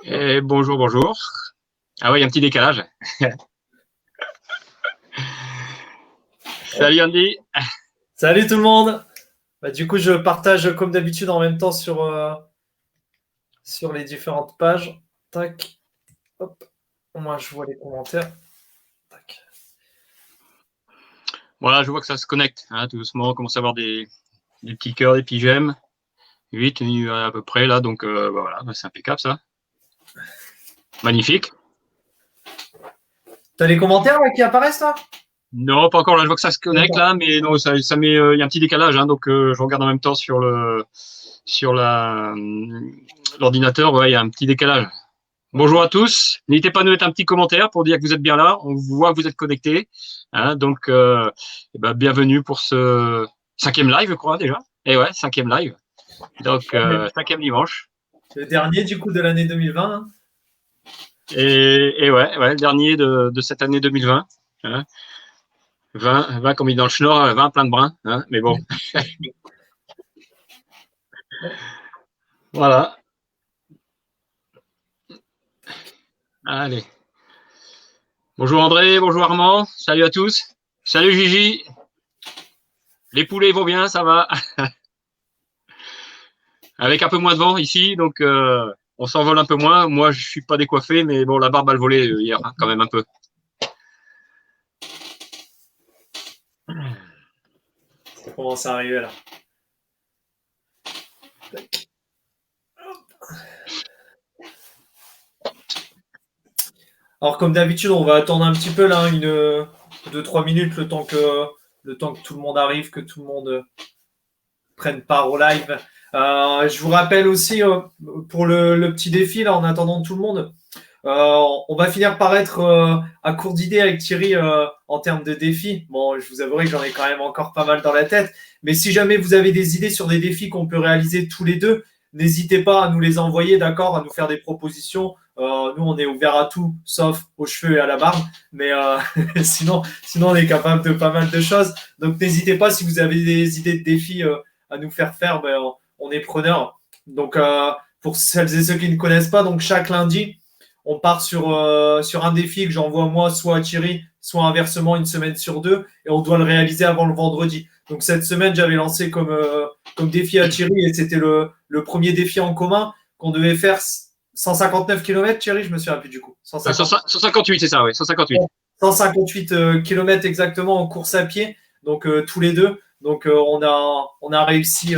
Et bonjour, bonjour. Ah ouais, il y a un petit décalage. Salut Andy. Salut tout le monde. Du coup, je partage comme d'habitude en même temps sur les différentes pages. Tac, hop. Moi, je vois les commentaires. Tac. Voilà, je vois que ça se connecte. Hein, tout doucement, on commence à avoir des petits cœurs, des petits j'aime. 8 à peu près là, donc voilà, c'est impeccable ça. Magnifique. T'as les commentaires là, qui apparaissent là? Non, pas encore là, je vois que ça se connecte là, mais non, ça met, il y a un petit décalage, hein, donc je regarde en même temps sur l'ordinateur, ouais, il y a un petit décalage. Bonjour à tous. N'hésitez pas à nous mettre un petit commentaire pour dire que vous êtes bien là. On voit que vous êtes connectés. Hein, donc, bienvenue pour ce 5e live, je crois déjà. Et ouais, 5e live. Donc, 5e dimanche. Le dernier du coup de l'année 2020. Hein. Et ouais, le dernier de cette année 2020. Hein. 20 comme il est dans le schnorr, 20 plein de brins. Hein, mais bon. Voilà. Allez. Bonjour André, bonjour Armand. Salut à tous. Salut Gigi. Les poulets vont bien, ça va. Avec un peu moins de vent ici, donc on s'envole un peu moins. Moi, je suis pas décoiffé, mais bon, la barbe a volé hier, hein, quand même un peu. Ça commence à arriver là. Alors comme d'habitude, on va attendre un petit peu là, 2-3 minutes, le temps que tout le monde arrive, que tout le monde prenne part au live. Je vous rappelle aussi pour le petit défi là, en attendant tout le monde. On va finir par être à court d'idées avec Thierry en termes de défis. Bon, je vous avouerai que j'en ai quand même encore pas mal dans la tête. Mais si jamais vous avez des idées sur des défis qu'on peut réaliser tous les deux, n'hésitez pas à nous les envoyer, d'accord, à nous faire des propositions. Nous, on est ouvert à tout, sauf aux cheveux et à la barbe. Mais sinon, on est capable de pas mal de choses. Donc, n'hésitez pas si vous avez des idées de défis à nous faire faire. Ben, on est preneur. Donc, pour celles et ceux qui ne connaissent pas, donc chaque lundi, on part sur un défi que j'envoie moi, soit à Thierry, soit inversement une semaine sur deux, et on doit le réaliser avant le vendredi. Donc cette semaine, j'avais lancé comme défi à Thierry, et c'était le premier défi en commun qu'on devait faire 159 km, Thierry, je me souviens plus du coup. 158, c'est ça, oui, 158. 158 km exactement en course à pied, donc tous les deux. Donc on a réussi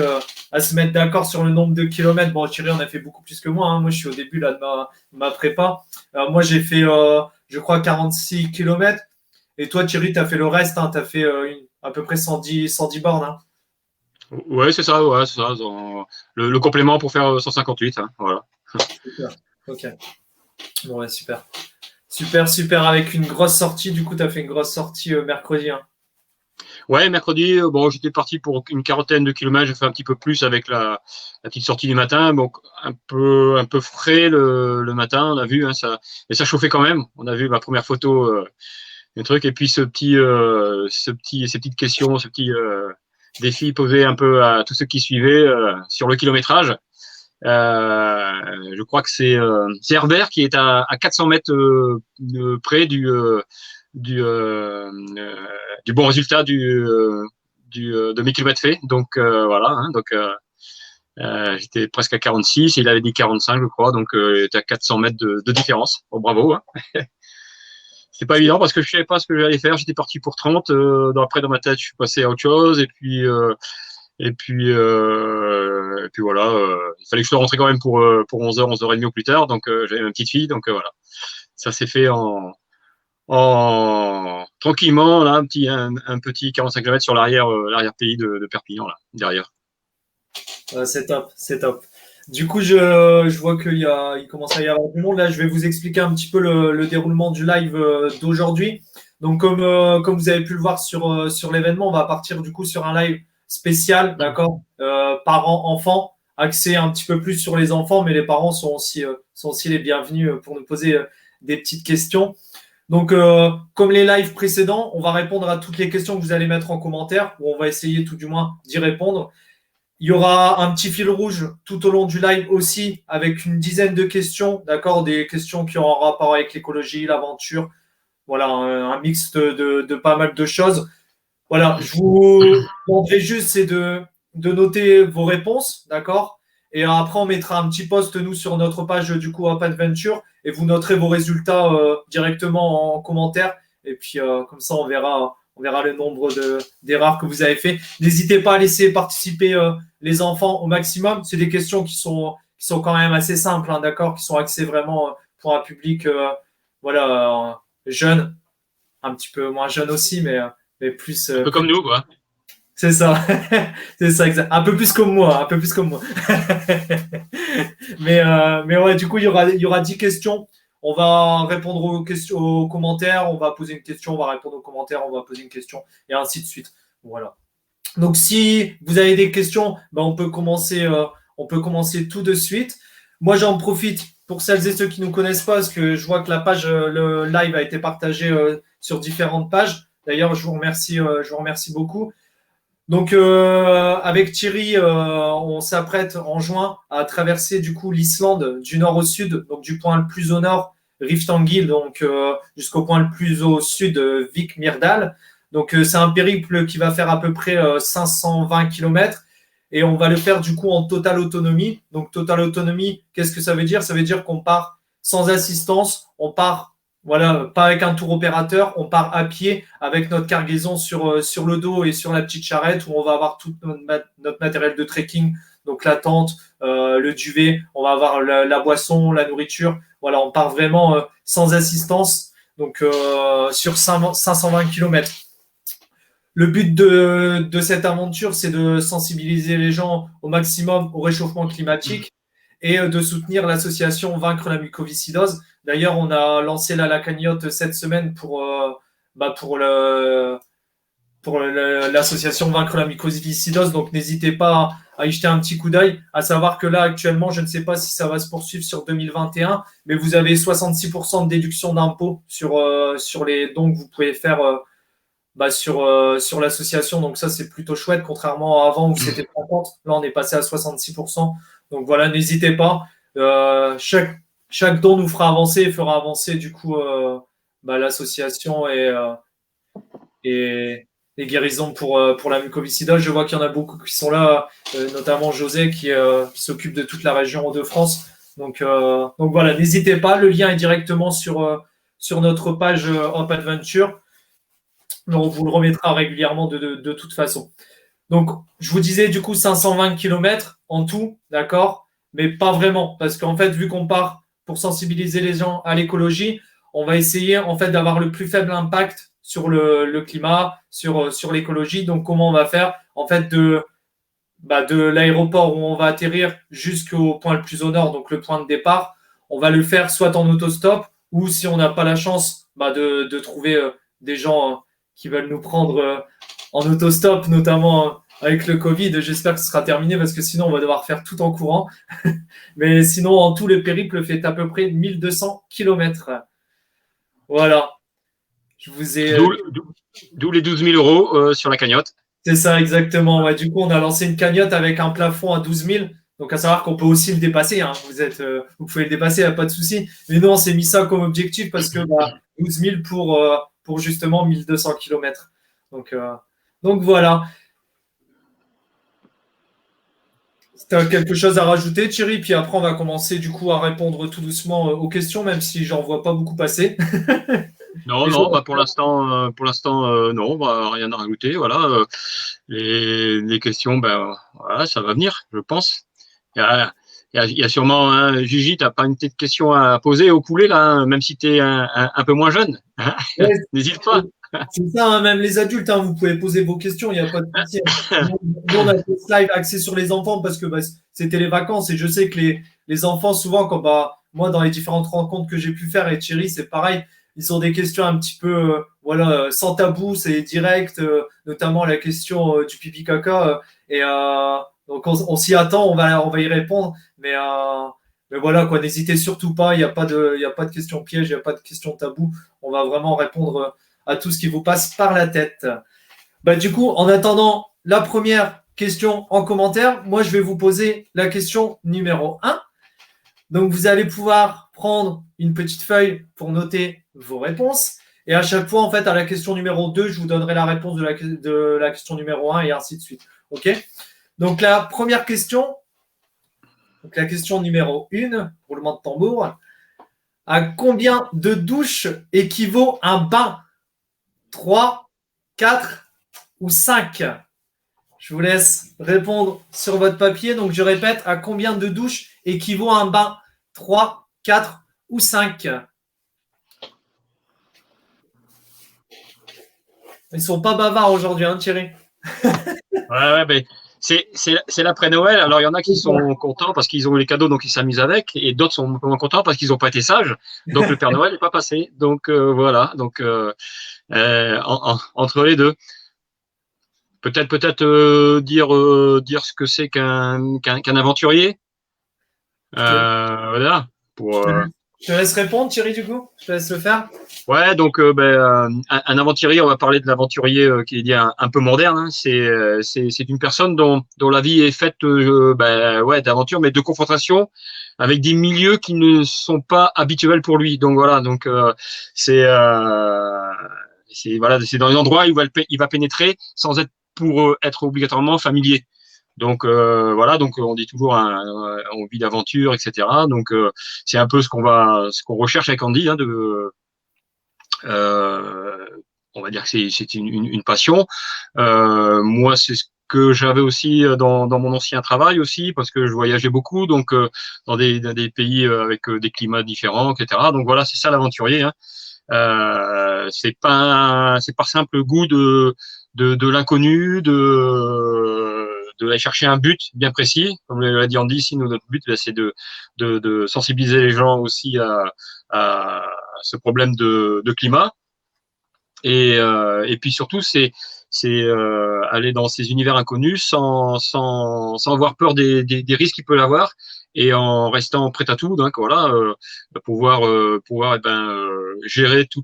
à se mettre d'accord sur le nombre de kilomètres. Bon, Thierry, on a fait beaucoup plus que moi. Hein. Moi, je suis au début là, de ma prépa. Moi, j'ai fait, je crois, 46 kilomètres. Et toi, Thierry, tu as fait le reste. Hein. Tu as fait à peu près 110 bornes. Hein. Ouais, c'est ça, ouais, c'est ça. Le complément pour faire 158, hein, voilà. Super. Ok. Bon, ouais, super. Super. Avec une grosse sortie. Du coup, tu as fait une grosse sortie mercredi. Hein. Ouais, mercredi, bon, j'étais parti pour une quarantaine de kilomètres. J'ai fait un petit peu plus avec la petite sortie du matin. Donc, un peu frais le matin, on a vu, hein, ça, mais ça chauffait quand même. On a vu ma première photo, un truc, et puis ces petites questions, ce petit défi posé un peu à tous ceux qui suivaient sur le kilométrage. Je crois que c'est Herbert qui est à 400 mètres près du bon résultat de mes kilomètres faits. Donc voilà, hein, donc j'étais presque à 46, il avait dit 45 je crois, donc il était à 400 mètres de différence. Bon, bravo. Hein. C'était pas évident parce que je savais pas ce que j'allais faire. J'étais parti pour 30. Après, dans ma tête, je suis passé à autre chose. Et puis voilà. Il fallait que je sois rentré quand même pour 11h, 11h30 au plus tard. Donc j'avais ma petite fille. Donc voilà. Ça s'est fait en tranquillement là, un petit 45 km sur l'arrière pays de Perpignan là, derrière. C'est top. Du coup, je vois qu'il commence à y avoir du monde. Là, je vais vous expliquer un petit peu le déroulement du live d'aujourd'hui. Donc, comme vous avez pu le voir sur l'événement, on va partir du coup sur un live spécial, d'accord, parents-enfants, axé un petit peu plus sur les enfants, mais les parents sont aussi les bienvenus pour nous poser des petites questions. Donc, comme les lives précédents, on va répondre à toutes les questions que vous allez mettre en commentaire, ou on va essayer tout du moins d'y répondre. Il y aura un petit fil rouge tout au long du live aussi, avec une dizaine de questions, d'accord, des questions qui ont un rapport avec l'écologie, l'aventure, voilà, un mix de pas mal de choses. Voilà, je vous demanderai juste, c'est de noter vos réponses, d'accord? Et après, on mettra un petit post, nous, sur notre page du coup Up Adventure, et vous noterez vos résultats directement en commentaire. Et puis, comme ça, on verra le nombre d'erreurs que vous avez fait. N'hésitez pas à laisser participer les enfants au maximum. C'est des questions qui sont quand même assez simples, hein, d'accord? Qui sont axées vraiment pour un public voilà, jeune, un petit peu moins jeune aussi, mais plus, Un peu plus. comme nous, quoi. C'est ça, c'est ça, exact. Un peu plus comme moi, un peu plus comme moi. Mais ouais, du coup, il y aura 10 questions. On va répondre aux questions, aux commentaires. On va poser une question, on va répondre aux commentaires, on va poser une question, et ainsi de suite. Voilà. Donc, si vous avez des questions, ben, on peut commencer tout de suite. Moi, j'en profite pour celles et ceux qui ne nous connaissent pas, parce que je vois que la page, le live a été partagé sur différentes pages. D'ailleurs, je vous remercie beaucoup. Donc, avec Thierry, on s'apprête en juin à traverser du coup l'Islande du nord au sud, donc du point le plus au nord, Riftangill, donc jusqu'au point le plus au sud, Vik Myrdal. Donc, c'est un périple qui va faire à peu près 520 km et on va le faire du coup en totale autonomie. Donc, totale autonomie, qu'est-ce que ça veut dire? Ça veut dire qu'on part sans assistance, on part voilà, pas avec un tour opérateur, on part à pied avec notre cargaison sur le dos et sur la petite charrette où on va avoir tout notre matériel de trekking, donc la tente, le duvet, on va avoir la boisson, la nourriture. Voilà, on part vraiment sans assistance, donc sur 520 km. Le but de cette aventure, c'est de sensibiliser les gens au maximum au réchauffement climatique et de soutenir l'association Vaincre la mucoviscidose. D'ailleurs, on a lancé la cagnotte cette semaine pour l'association Vaincre la mucoviscidose. Donc, n'hésitez pas à y jeter un petit coup d'œil. À savoir que là, actuellement, je ne sais pas si ça va se poursuivre sur 2021, mais vous avez 66% de déduction d'impôts sur les dons que vous pouvez faire sur l'association. Donc ça, c'est plutôt chouette, contrairement à avant où c'était 50. Là, on est passé à 66%. Donc voilà, n'hésitez pas. Chaque don nous fera avancer et fera avancer du coup l'association et les guérisons pour la mucoviscidose. Je vois qu'il y en a beaucoup qui sont là, notamment José qui s'occupe de toute la région Hauts-de-France. Donc voilà, n'hésitez pas. Le lien est directement sur notre page Hop Adventure. On vous le remettra régulièrement de toute façon. Donc, je vous disais du coup 520 km en tout, d'accord? Mais pas vraiment, parce qu'en fait, vu qu'on part pour sensibiliser les gens à l'écologie, on va essayer en fait d'avoir le plus faible impact sur le climat, sur l'écologie. Donc, comment on va faire? En fait, de l'aéroport où on va atterrir jusqu'au point le plus au nord, donc le point de départ, on va le faire soit en autostop, ou si on n'a pas la chance de trouver des gens qui veulent nous prendre en autostop, notamment avec le Covid. J'espère que ce sera terminé parce que sinon on va devoir faire tout en courant. Mais sinon, en tout, le périple fait à peu près 1200 km. Voilà. Je vous ai. D'où les 12 000 euros sur la cagnotte. C'est ça, exactement. Ouais, du coup, on a lancé une cagnotte avec un plafond à 12 000. Donc, à savoir qu'on peut aussi le dépasser. Hein. Vous pouvez le dépasser, il n'y a pas de souci. Mais nous, on s'est mis ça comme objectif parce que 12 000 pour justement 1200 km. Donc voilà. C'était quelque chose à rajouter, Thierry. Puis après, on va commencer du coup à répondre tout doucement aux questions, même si j'en vois pas beaucoup passer. Non, pour l'instant, non, rien à rajouter. Voilà, les questions, voilà, ça va venir, je pense. Il y a sûrement, hein, Gigi, t'as pas une petite question à poser au poulet là, hein, même si tu es un peu moins jeune. Hein. Ouais, n'hésite pas. C'est ça, hein, même les adultes, hein, vous pouvez poser vos questions, il n'y a pas de souci. Nous, on a des slides axés sur les enfants parce que c'était les vacances et je sais que les enfants, souvent, quand moi, dans les différentes rencontres que j'ai pu faire, et Thierry, c'est pareil, ils ont des questions un petit peu, voilà, sans tabou, c'est direct, notamment la question du pipi caca. Donc, on s'y attend, on va y répondre. Mais voilà, quoi, n'hésitez surtout pas, il n'y a pas de questions pièges, il n'y a pas de questions tabou. On va vraiment répondre à tout ce qui vous passe par la tête. Du coup, en attendant la première questions en commentaire. Moi, je vais vous poser la question numéro 1. Donc, vous allez pouvoir prendre une petite feuille pour noter vos réponses. Et à chaque fois, en fait, à la question numéro 2, je vous donnerai la réponse de la question numéro 1 et ainsi de suite. OK? Donc, la première question, donc la question numéro 1, roulement de tambour. À combien de douches équivaut un bain? 3, 4 ou 5? Je vous laisse répondre sur votre papier. Donc, je répète, à combien de douches équivaut un bain? 3, 4 ou 5? Ils sont pas bavards aujourd'hui, hein, Thierry? Ouais, mais c'est l'après-Noël. Alors, il y en a qui sont contents parce qu'ils ont eu les cadeaux, donc ils s'amusent avec. Et d'autres sont moins contents parce qu'ils n'ont pas été sages. Donc, le Père Noël n'est pas passé. Donc, voilà. Donc, entre les deux. Peut-être dire ce que c'est qu'un aventurier. Voilà. Je te laisse répondre, Thierry, du coup. Je te laisse le faire. Ouais, donc un aventurier, on va parler de l'aventurier qui est dit un peu moderne. Hein. C'est une personne dont la vie est faite d'aventure, mais de confrontation avec des milieux qui ne sont pas habituels pour lui. Donc voilà, donc c'est dans les endroits où il va pénétrer sans être pour être obligatoirement familier. Donc voilà, donc on dit toujours on vit d'aventure, etc. Donc c'est un peu ce qu'on recherche avec Andy, hein, on va dire que c'est une passion. Moi, c'est ce que j'avais aussi dans mon ancien travail aussi, parce que je voyageais beaucoup, donc dans des pays avec des climats différents, etc. Donc voilà, c'est ça l'aventurier. Hein. C'est pas simple goût de l'inconnu, aller chercher un but bien précis. Comme l'a dit Andy, ici, notre but, c'est de sensibiliser les gens aussi à ce problème de climat. Et puis surtout, c'est aller dans ces univers inconnus sans avoir peur des risques qu'il peut y avoir et en restant prêt à tout. Donc voilà, pouvoir gérer tout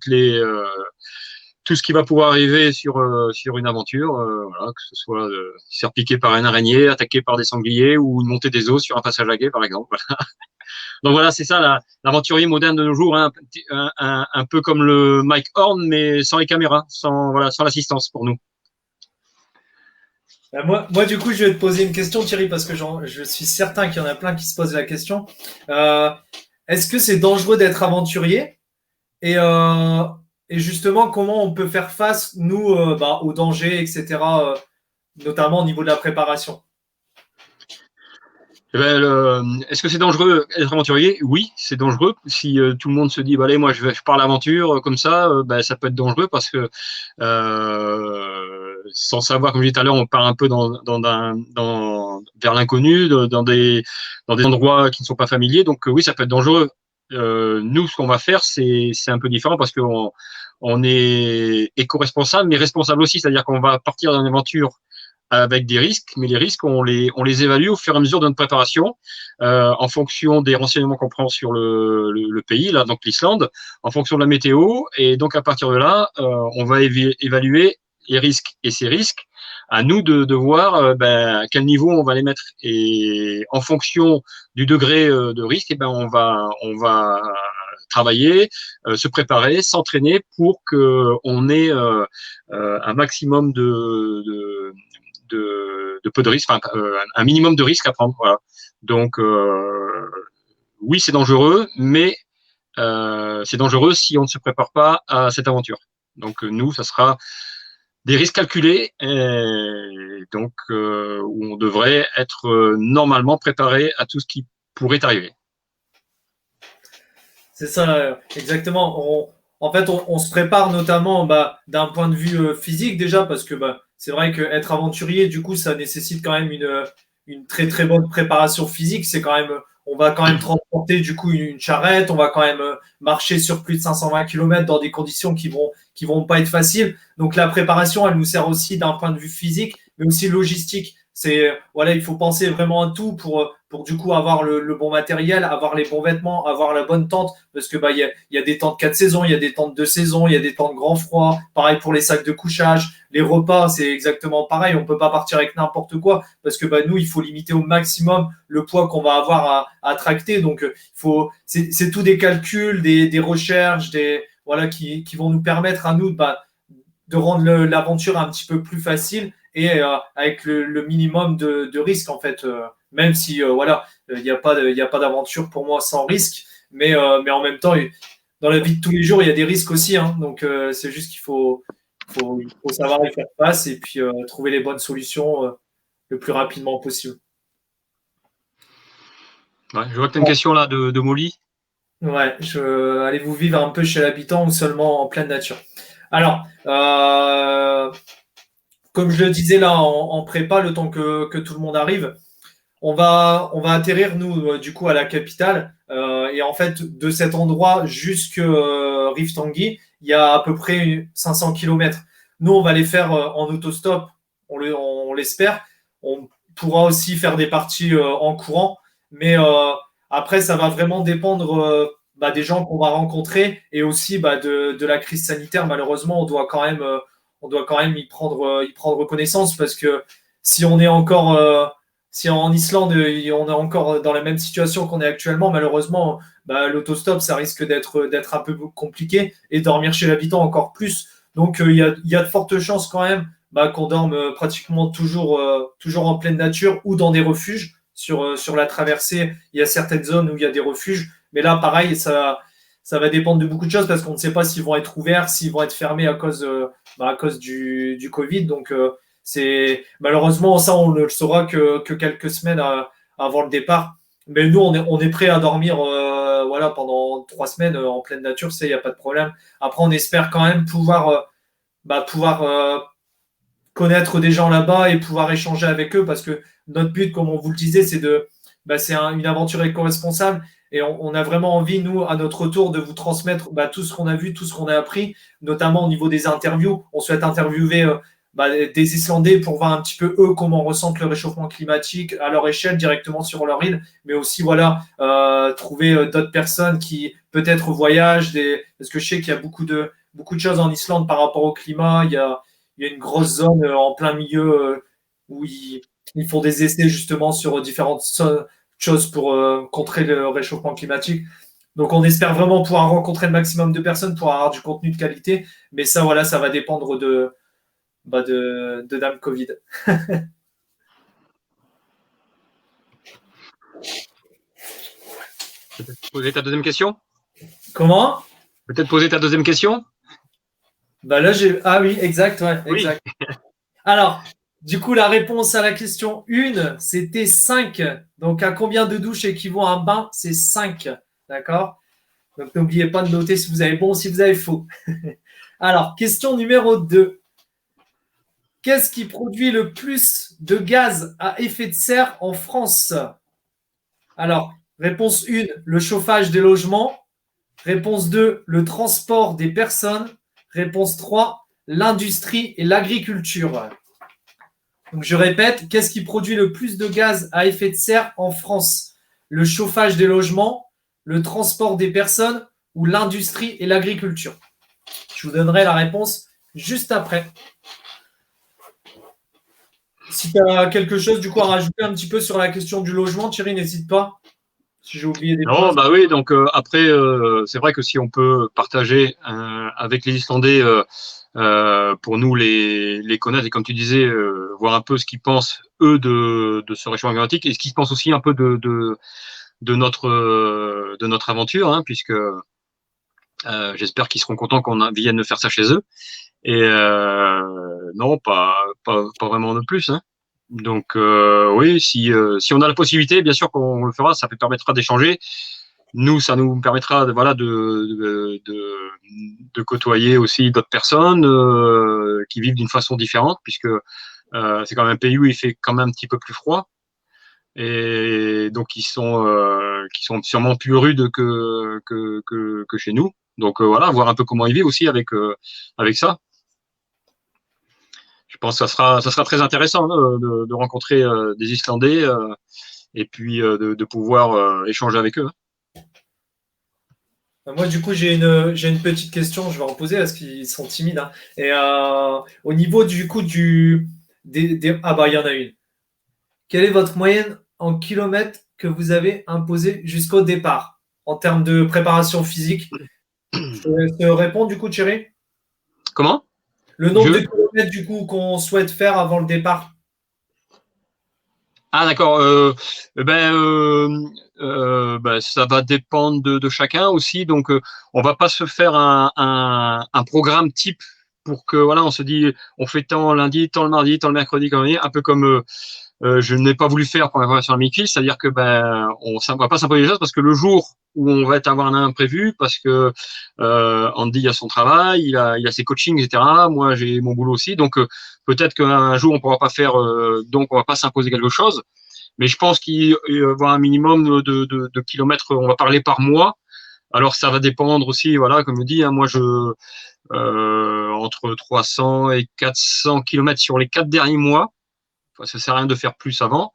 ce qui va pouvoir arriver sur une aventure, voilà, que ce soit se faire piquer par une araignée, attaqué par des sangliers ou une montée des eaux sur un passage à gué, par exemple. Voilà. Donc voilà, c'est ça l'aventurier moderne de nos jours, hein, un peu comme le Mike Horn, mais sans les caméras, sans l'assistance pour nous. Moi, du coup, je vais te poser une question, Thierry, parce que je suis certain qu'il y en a plein qui se posent la question. Est-ce que c'est dangereux d'être aventurier? Et justement, comment on peut faire face, nous, aux dangers, etc., notamment au niveau de la préparation? Est-ce que c'est dangereux être aventurier? Oui, c'est dangereux. Si tout le monde se dit, bah, allez, moi, je pars à l'aventure comme ça, ça peut être dangereux parce que sans savoir, comme je disais tout à l'heure, on part un peu vers l'inconnu, dans des endroits qui ne sont pas familiers. Donc oui, ça peut être dangereux. Nous, ce qu'on va faire, c'est un peu différent parce qu'on est éco-responsable, mais responsable aussi. C'est-à-dire qu'on va partir dans une aventure avec des risques, mais les risques, on les évalue au fur et à mesure de notre préparation, en fonction des renseignements qu'on prend sur le pays, là, donc l'Islande, en fonction de la météo, et donc à partir de là, on va évaluer les risques et ces risques. À nous de voir à quel niveau on va les mettre, et en fonction du degré de risque, on va travailler, se préparer, s'entraîner pour qu'on ait un maximum de peu de risques, un minimum de risques à prendre. Voilà. Donc, oui, c'est dangereux, mais c'est dangereux si on ne se prépare pas à cette aventure. Donc, nous, ça sera des risques calculés, donc où on devrait être normalement préparé à tout ce qui pourrait arriver. C'est ça, exactement. En fait, on se prépare notamment d'un point de vue physique déjà, parce que c'est vrai qu'être aventurier, du coup, ça nécessite quand même une très très bonne préparation physique. On va quand même transporter du coup une charrette, on va quand même marcher sur plus de 520 km dans des conditions qui vont pas être faciles. Donc la préparation, elle nous sert aussi d'un point de vue physique, mais aussi logistique. il faut penser vraiment à tout pour du coup avoir le bon matériel, avoir les bons vêtements, avoir la bonne tente, parce que il y a des tentes 4 saisons, il y a des tentes 2 saisons, il y a des tentes grand froid. Pareil pour les sacs de couchage, les repas, c'est exactement pareil. On peut pas partir avec n'importe quoi, parce que nous, il faut limiter au maximum le poids qu'on va avoir à tracter. Donc, c'est tout des calculs, des recherches, qui vont nous permettre à nous de rendre l'aventure un petit peu plus facile et avec le minimum de risque en fait. Même si il n'y a pas d'aventure pour moi sans risque, mais en même temps, dans la vie de tous les jours, il y a des risques aussi. Hein. Donc c'est juste qu'il faut savoir y faire face et puis trouver les bonnes solutions le plus rapidement possible. Ouais, je vois que tu as une question là de Molly. Ouais, allez-vous vivre un peu chez l'habitant ou seulement en pleine nature? Alors, comme je le disais là en prépa, le temps que tout le monde arrive, on va atterrir, nous, du coup, à la capitale. Et en fait, de cet endroit jusqu'à Rive Tanguy, il y a à peu près 500 km. Nous, on va les faire en autostop, on l'espère. On pourra aussi faire des parties en courant. Mais après, ça va vraiment dépendre des gens qu'on va rencontrer et aussi de la crise sanitaire. Malheureusement, on doit quand même y prendre connaissance parce que si on est encore si en Islande, on est encore dans la même situation qu'on est actuellement, malheureusement, l'autostop, ça risque d'être un peu compliqué et dormir chez l'habitant encore plus. Donc, il y a de fortes chances quand même qu'on dorme pratiquement toujours en pleine nature ou dans des refuges. Sur la traversée, il y a certaines zones où il y a des refuges. Mais là, pareil, ça va dépendre de beaucoup de choses parce qu'on ne sait pas s'ils vont être ouverts, s'ils vont être fermés à cause du Covid. Donc, malheureusement ça on ne le saura que quelques semaines avant le départ. Mais nous on est prêt à dormir pendant 3 semaines en pleine nature, il n'y a pas de problème. Après on espère quand même pouvoir connaître des gens là-bas et pouvoir échanger avec eux parce que notre but, comme on vous le disait, c'est une aventure éco-responsable et on a vraiment envie, nous, à notre tour, de vous transmettre tout ce qu'on a vu, tout ce qu'on a appris, notamment au niveau des interviews. On souhaite interviewer des Islandais pour voir un petit peu, eux, comment ressentent le réchauffement climatique à leur échelle, directement sur leur île, mais aussi, trouver d'autres personnes qui, peut-être, voyagent, parce que je sais qu'il y a beaucoup de choses en Islande par rapport au climat. Il y a une grosse zone en plein milieu où ils font des essais justement sur différentes choses pour contrer le réchauffement climatique. Donc on espère vraiment pouvoir rencontrer le maximum de personnes pour avoir du contenu de qualité. Mais ça, ça va dépendre de Dame Covid. Peut-être poser ta deuxième question. Comment? Peut-être poser ta deuxième question. Là, Ah oui, exact, ouais, Oui. exact. Alors, du coup, la réponse à la question 1, c'était 5. Donc, à combien de douches équivaut un bain? C'est 5. D'accord? Donc, n'oubliez pas de noter si vous avez bon ou si vous avez faux. Alors, question numéro 2. Qu'est-ce qui produit le plus de gaz à effet de serre en France? Alors, réponse 1, le chauffage des logements. Réponse 2, le transport des personnes. Réponse 3, l'industrie et l'agriculture. Donc, je répète, qu'est-ce qui produit le plus de gaz à effet de serre en France? Le chauffage des logements, le transport des personnes ou l'industrie et l'agriculture? Je vous donnerai la réponse juste après. Si tu as quelque chose du coup à rajouter un petit peu sur la question du logement, Thierry, n'hésite pas. Si j'ai oublié des choses. Non, oui, donc après, c'est vrai que si on peut partager avec les Islandais, pour nous les connaître et comme tu disais, voir un peu ce qu'ils pensent eux de ce réchauffement climatique et ce qu'ils pensent aussi un peu de notre aventure, hein, puisque j'espère qu'ils seront contents qu'on vienne faire ça chez eux. Et non, pas vraiment de plus. Hein. Donc oui, si on a la possibilité, bien sûr qu'on le fera, ça permettra d'échanger. Nous, ça nous permettra de côtoyer aussi d'autres personnes qui vivent d'une façon différente, puisque c'est quand même un pays où il fait quand même un petit peu plus froid. Et donc, qui sont sûrement plus rudes que chez nous. Donc, voir un peu comment ils vivent aussi avec ça. je pense que ça sera très intéressant de rencontrer des Islandais et puis de pouvoir échanger avec eux. Moi, du coup, j'ai une petite question, je vais en poser parce qu'ils sont timides, hein. Et au niveau du coup ah bah il y en a une. Quelle est votre moyenne en kilomètres que vous avez imposé jusqu'au départ en termes de préparation physique? Je te réponds du coup, Thierry. Comment? Le nombre de kilomètres du coup qu'on souhaite faire avant le départ. Ah d'accord. Ça va dépendre de chacun aussi. Donc, on va pas se faire un programme type pour que voilà, on se dit, on fait tant lundi, tant le mardi, tant le mercredi, un peu comme je n'ai pas voulu faire pour ma formation à Mickey, c'est-à-dire que on va pas s'imposer les choses parce que le jour où on va avoir un imprévu, parce que Andy a son travail, il a ses coachings, etc. Moi, j'ai mon boulot aussi, donc peut-être qu'un jour on pourra pas faire, donc on va pas s'imposer quelque chose. Mais je pense qu'il va y avoir un minimum de kilomètres, on va parler par mois. Alors ça va dépendre aussi, voilà, comme je dis, hein, moi entre 300 et 400 kilomètres sur les 4 derniers mois. Enfin, ça sert à rien de faire plus avant.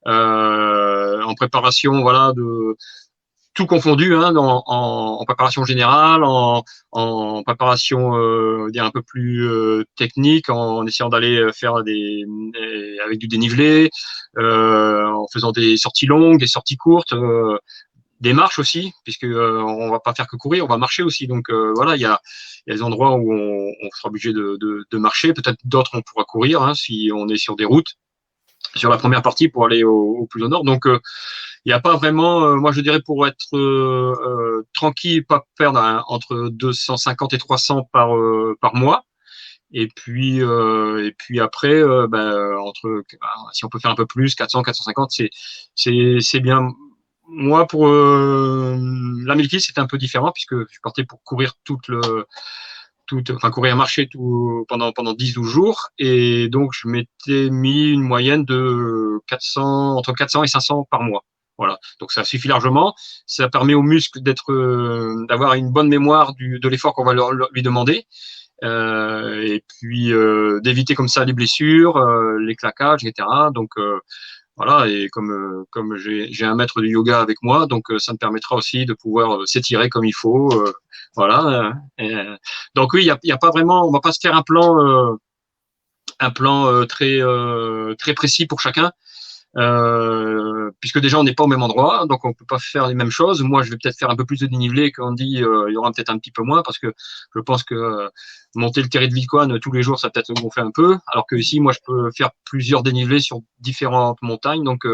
En préparation, voilà, de tout confondu, hein, en préparation générale, en préparation un peu plus technique, en essayant d'aller faire avec du dénivelé, en faisant des sorties longues, des sorties courtes, des marches aussi, puisque on va pas faire que courir, on va marcher aussi. Donc voilà, il y a des endroits où on sera obligé de marcher, peut-être d'autres on pourra courir hein, si on est sur des routes sur la première partie pour aller au plus au nord. Donc, il n'y a pas vraiment, moi je dirais pour être tranquille, pas perdre entre 250 et 300 par mois. Et puis après, si on peut faire un peu plus, 400, 450, c'est bien. Moi, pour la Milky, c'était un peu différent puisque je partais pour courir courir marcher pendant 10-12 jours. Et donc, je m'étais mis une moyenne de 400, entre 400 et 500 par mois. Voilà. Donc, ça suffit largement. Ça permet aux muscles d'avoir une bonne mémoire de l'effort qu'on va lui demander. Et puis, d'éviter comme ça les blessures, les claquages, etc. Donc, voilà, et comme j'ai un maître de yoga avec moi, donc ça me permettra aussi de pouvoir s'étirer comme il faut. Voilà. Donc oui, il y a pas vraiment, on va pas se faire un plan très précis pour chacun. Puisque déjà on n'est pas au même endroit, donc on peut pas faire les mêmes choses. Moi, je vais peut-être faire un peu plus de dénivelé quand on dit il y aura peut-être un petit peu moins parce que je pense que monter le terrain de Vicoine tous les jours, ça peut-être gonfler un peu. Alors que ici, moi, je peux faire plusieurs dénivelés sur différentes montagnes. Donc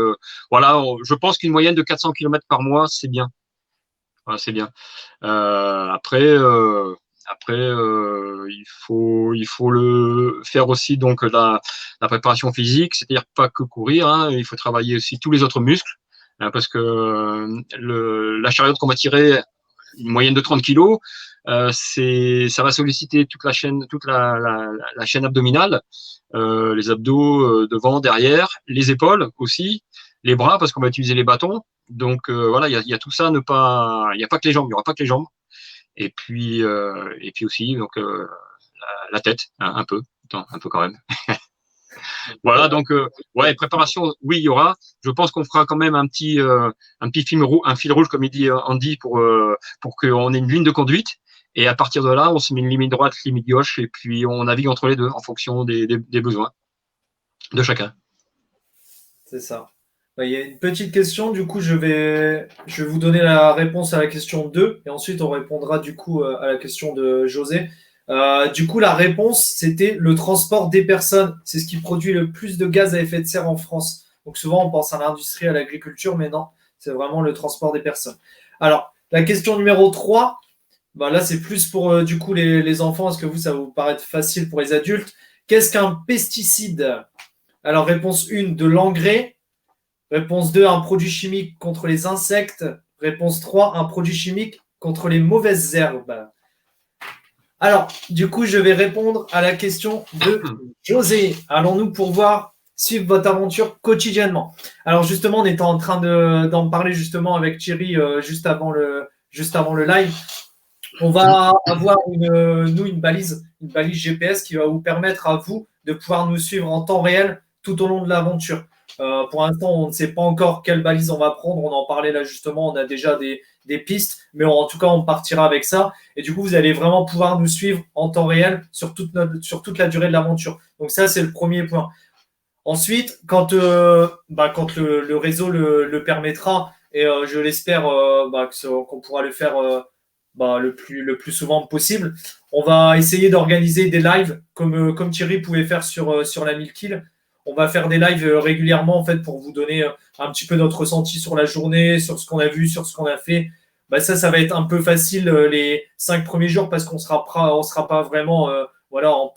voilà, je pense qu'une moyenne de 400 km par mois, c'est bien. Voilà, c'est bien. Après, il faut le faire aussi donc la préparation physique, c'est-à-dire pas que courir. Hein, il faut travailler aussi tous les autres muscles, hein, parce que la chariote qu'on va tirer, une moyenne de 30 kilos, ça va solliciter toute la chaîne, la chaîne abdominale, les abdos devant, derrière, les épaules aussi, les bras parce qu'on va utiliser les bâtons. Donc voilà, il y a tout ça, il n'y a pas que les jambes, il n'y aura pas que les jambes. Et puis aussi donc la tête, hein, un peu quand même. Voilà, donc ouais, préparation, oui, il y aura. Je pense qu'on fera quand même un petit un fil rouge comme il dit Andy pour qu'on ait une ligne de conduite. Et à partir de là, on se met une limite droite, limite gauche, et puis on navigue entre les deux en fonction des besoins de chacun. C'est ça. Il y a une petite question, du coup, je vais vous donner la réponse à la question 2 et ensuite on répondra du coup à la question de José. Du coup, la réponse, c'était le transport des personnes. C'est ce qui produit le plus de gaz à effet de serre en France. Donc souvent, on pense à l'industrie, à l'agriculture, mais non, c'est vraiment le transport des personnes. Alors, la question numéro 3, bah là, c'est plus pour du coup les enfants. Est-ce que ça vous paraît facile pour les adultes? Qu'est-ce qu'un pesticide? Alors, réponse 1, de l'engrais. Réponse 2, un produit chimique contre les insectes. Réponse 3, un produit chimique contre les mauvaises herbes. Alors, du coup, je vais répondre à la question de José. Allons-nous pouvoir suivre votre aventure quotidiennement? Alors, justement, on était en train d'en parler justement avec Thierry juste avant le live. On va avoir une balise GPS qui va vous permettre à vous de pouvoir nous suivre en temps réel tout au long de l'aventure. Pour l'instant, on ne sait pas encore quelle balise on va prendre. On en parlait là justement, on a déjà des pistes, mais en tout cas, on partira avec ça. Et du coup, vous allez vraiment pouvoir nous suivre en temps réel sur toute la durée de l'aventure. Donc ça, c'est le premier point. Ensuite, quand le réseau le permettra, et je l'espère qu'on pourra le faire le plus souvent possible, on va essayer d'organiser des lives comme Thierry pouvait faire sur la 1000 kills. On va faire des lives régulièrement en fait pour vous donner un petit peu notre ressenti sur la journée, sur ce qu'on a vu, sur ce qu'on a fait. Ça va être un peu facile les 5 premiers jours parce qu'on sera pas vraiment en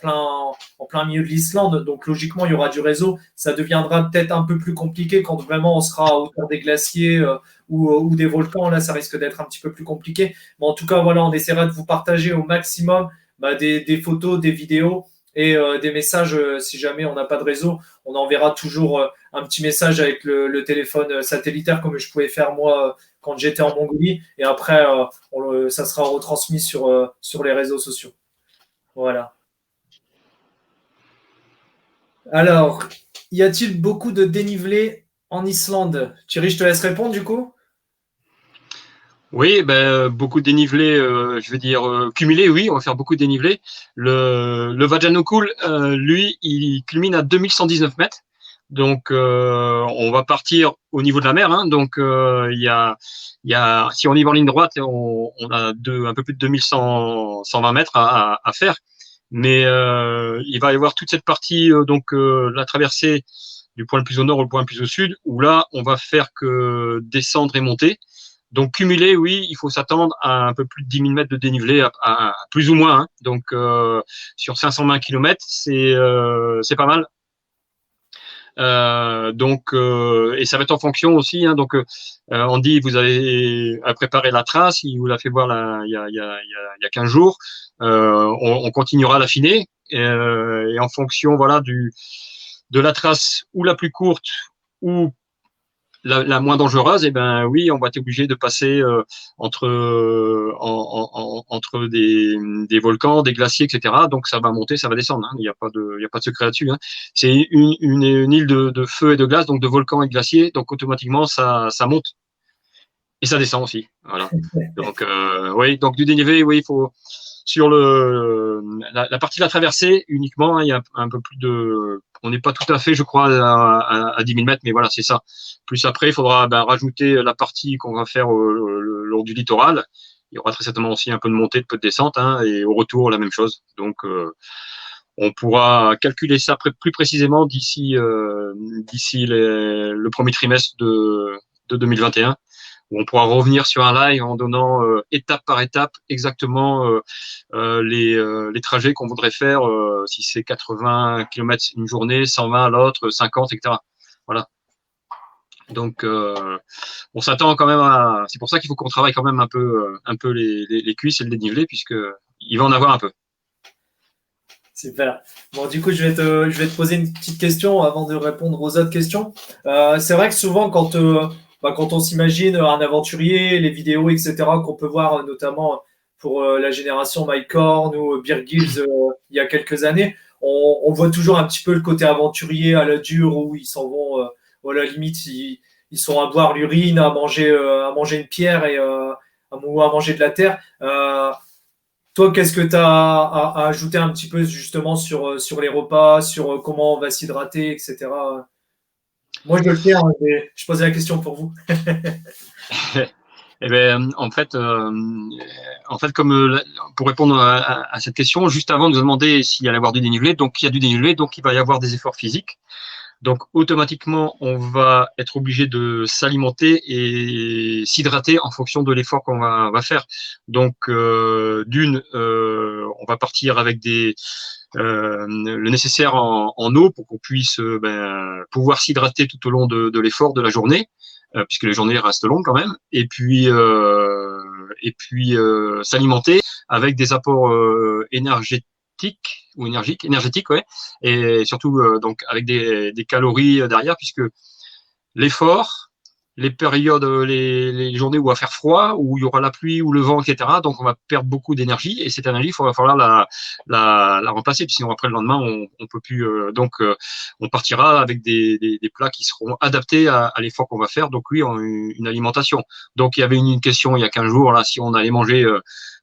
plein milieu de l'Islande. Donc logiquement, il y aura du réseau. Ça deviendra peut-être un peu plus compliqué quand vraiment on sera à hauteur des glaciers ou des volcans. Là, ça risque d'être un petit peu plus compliqué. Mais en tout cas, voilà, on essaiera de vous partager au maximum des photos, des vidéos et des messages. Si jamais on n'a pas de réseau, on enverra toujours un petit message avec le téléphone satellitaire comme je pouvais faire moi quand j'étais en Mongolie. Et après, ça sera retransmis sur les réseaux sociaux. Voilà. Alors, y a-t-il beaucoup de dénivelé en Islande? Thierry, je te laisse répondre du coup. Oui, beaucoup de dénivelé, je veux dire cumulé, oui, on va faire beaucoup de dénivelé. Le Vajanukul, lui, il culmine à 2119 mètres. Donc, on va partir au niveau de la mer. Hein, donc, si on y va en ligne droite, on a un peu plus de 2120 mètres à faire. Mais il va y avoir toute cette partie, la traversée du point le plus au nord au point le plus au sud, où là, on va faire que descendre et monter. Donc cumulé, oui, il faut s'attendre à un peu plus de 10 000 mètres de dénivelé, à plus ou moins. Hein. Donc sur 520 km, c'est pas mal. Et ça va être en fonction aussi. Hein, donc on dit vous avez préparé la trace, il vous l'a fait voir il y a 15 jours. On continuera à l'affiner et en fonction voilà de la trace ou la plus courte ou la moins dangereuse, et ben oui, on va être obligé de passer entre des volcans, des glaciers, etc. Donc ça va monter, ça va descendre. Hein. Il n'y a pas de secret là-dessus. Hein. C'est une île de feu et de glace, donc de volcans et de glaciers. Donc automatiquement ça monte et ça descend aussi. Voilà. Donc oui, donc du dénivelé, oui, il faut sur la partie de la traversée uniquement, hein, il y a un peu plus de. On n'est pas tout à fait, je crois, à 10 000 mètres, mais voilà, c'est ça. Plus après, il faudra rajouter la partie qu'on va faire le long du littoral. Il y aura très certainement aussi un peu de montée, un peu de descente, hein, et au retour, la même chose. Donc, on pourra calculer ça plus précisément d'ici le premier trimestre de 2021, où on pourra revenir sur un live en donnant étape par étape exactement les trajets qu'on voudrait faire, si c'est 80 km une journée, 120 l'autre, 50, etc. Voilà. Donc, on s'attend quand même à. C'est pour ça qu'il faut qu'on travaille quand même un peu les cuisses et le dénivelé, puisque il va en avoir un peu. Super. Bon, du coup, je vais te poser une petite question avant de répondre aux autres questions. C'est vrai que souvent, quand on s'imagine un aventurier, les vidéos, etc., qu'on peut voir notamment pour la génération Mike Horn ou Bear Grylls il y a quelques années, on voit toujours un petit peu le côté aventurier à la dure où ils s'en vont, à la limite, ils sont à boire l'urine, à manger une pierre et à manger de la terre. Toi, qu'est-ce que tu as à ajouter un petit peu justement sur les repas, sur comment on va s'hydrater, etc. Moi, je le fais, hein, je posais la question pour vous. Eh ben, en fait, comme pour répondre à cette question, juste avant, on nous a demandé s'il allait y avoir du dénivelé. Donc, il y a du dénivelé, donc il va y avoir des efforts physiques. Donc, automatiquement, on va être obligé de s'alimenter et s'hydrater en fonction de l'effort qu'on va faire. Donc, on va partir avec le nécessaire en eau pour qu'on puisse pouvoir s'hydrater tout au long de l'effort de la journée, puisque les journées restent longues quand même. Et puis s'alimenter avec des apports énergétiques, ouais, et surtout donc avec des calories derrière, puisque l'effort les périodes, les journées où il va faire froid, où il y aura la pluie ou le vent, etc. Donc, on va perdre beaucoup d'énergie et cette énergie, il va falloir la remplacer. Sinon, après le lendemain, on peut plus. On partira avec des plats qui seront adaptés à l'effort qu'on va faire. Donc, oui, une alimentation. Donc, il y avait une question il y a 15 jours, là, si on allait manger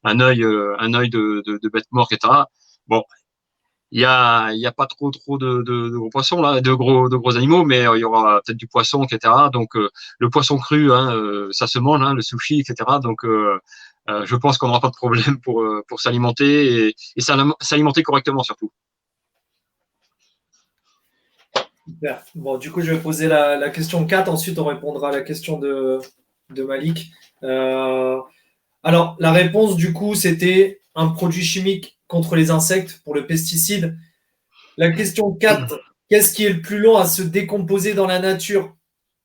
un œil de bête morte, etc. Bon, il y a pas trop de gros poissons là, de gros animaux, mais il y aura peut-être du poisson, etc. Donc le poisson cru, hein, ça se mange, hein, le sushi, etc. Donc je pense qu'on n'aura pas de problème pour s'alimenter et s'alimenter correctement surtout. Super. Bon, du coup, je vais poser la question 4. Ensuite, on répondra à la question de Malik. Alors, la réponse, du coup, c'était un produit chimique contre les insectes pour le pesticide. La question 4, qu'est-ce qui est le plus long à se décomposer dans la nature?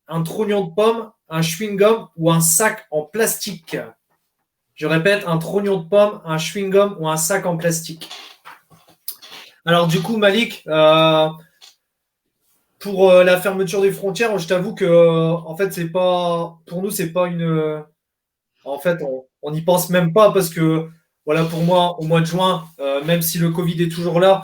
Un trognon de pomme, un chewing-gum ou un sac en plastique? Je répète, un trognon de pomme, un chewing-gum ou un sac en plastique. Alors, du coup, Malik, pour la fermeture des frontières, je t'avoue que, en fait, c'est pas, pour nous, c'est pas une. En fait, on n'y pense même pas parce que, voilà, pour moi, au mois de juin, même si le Covid est toujours là,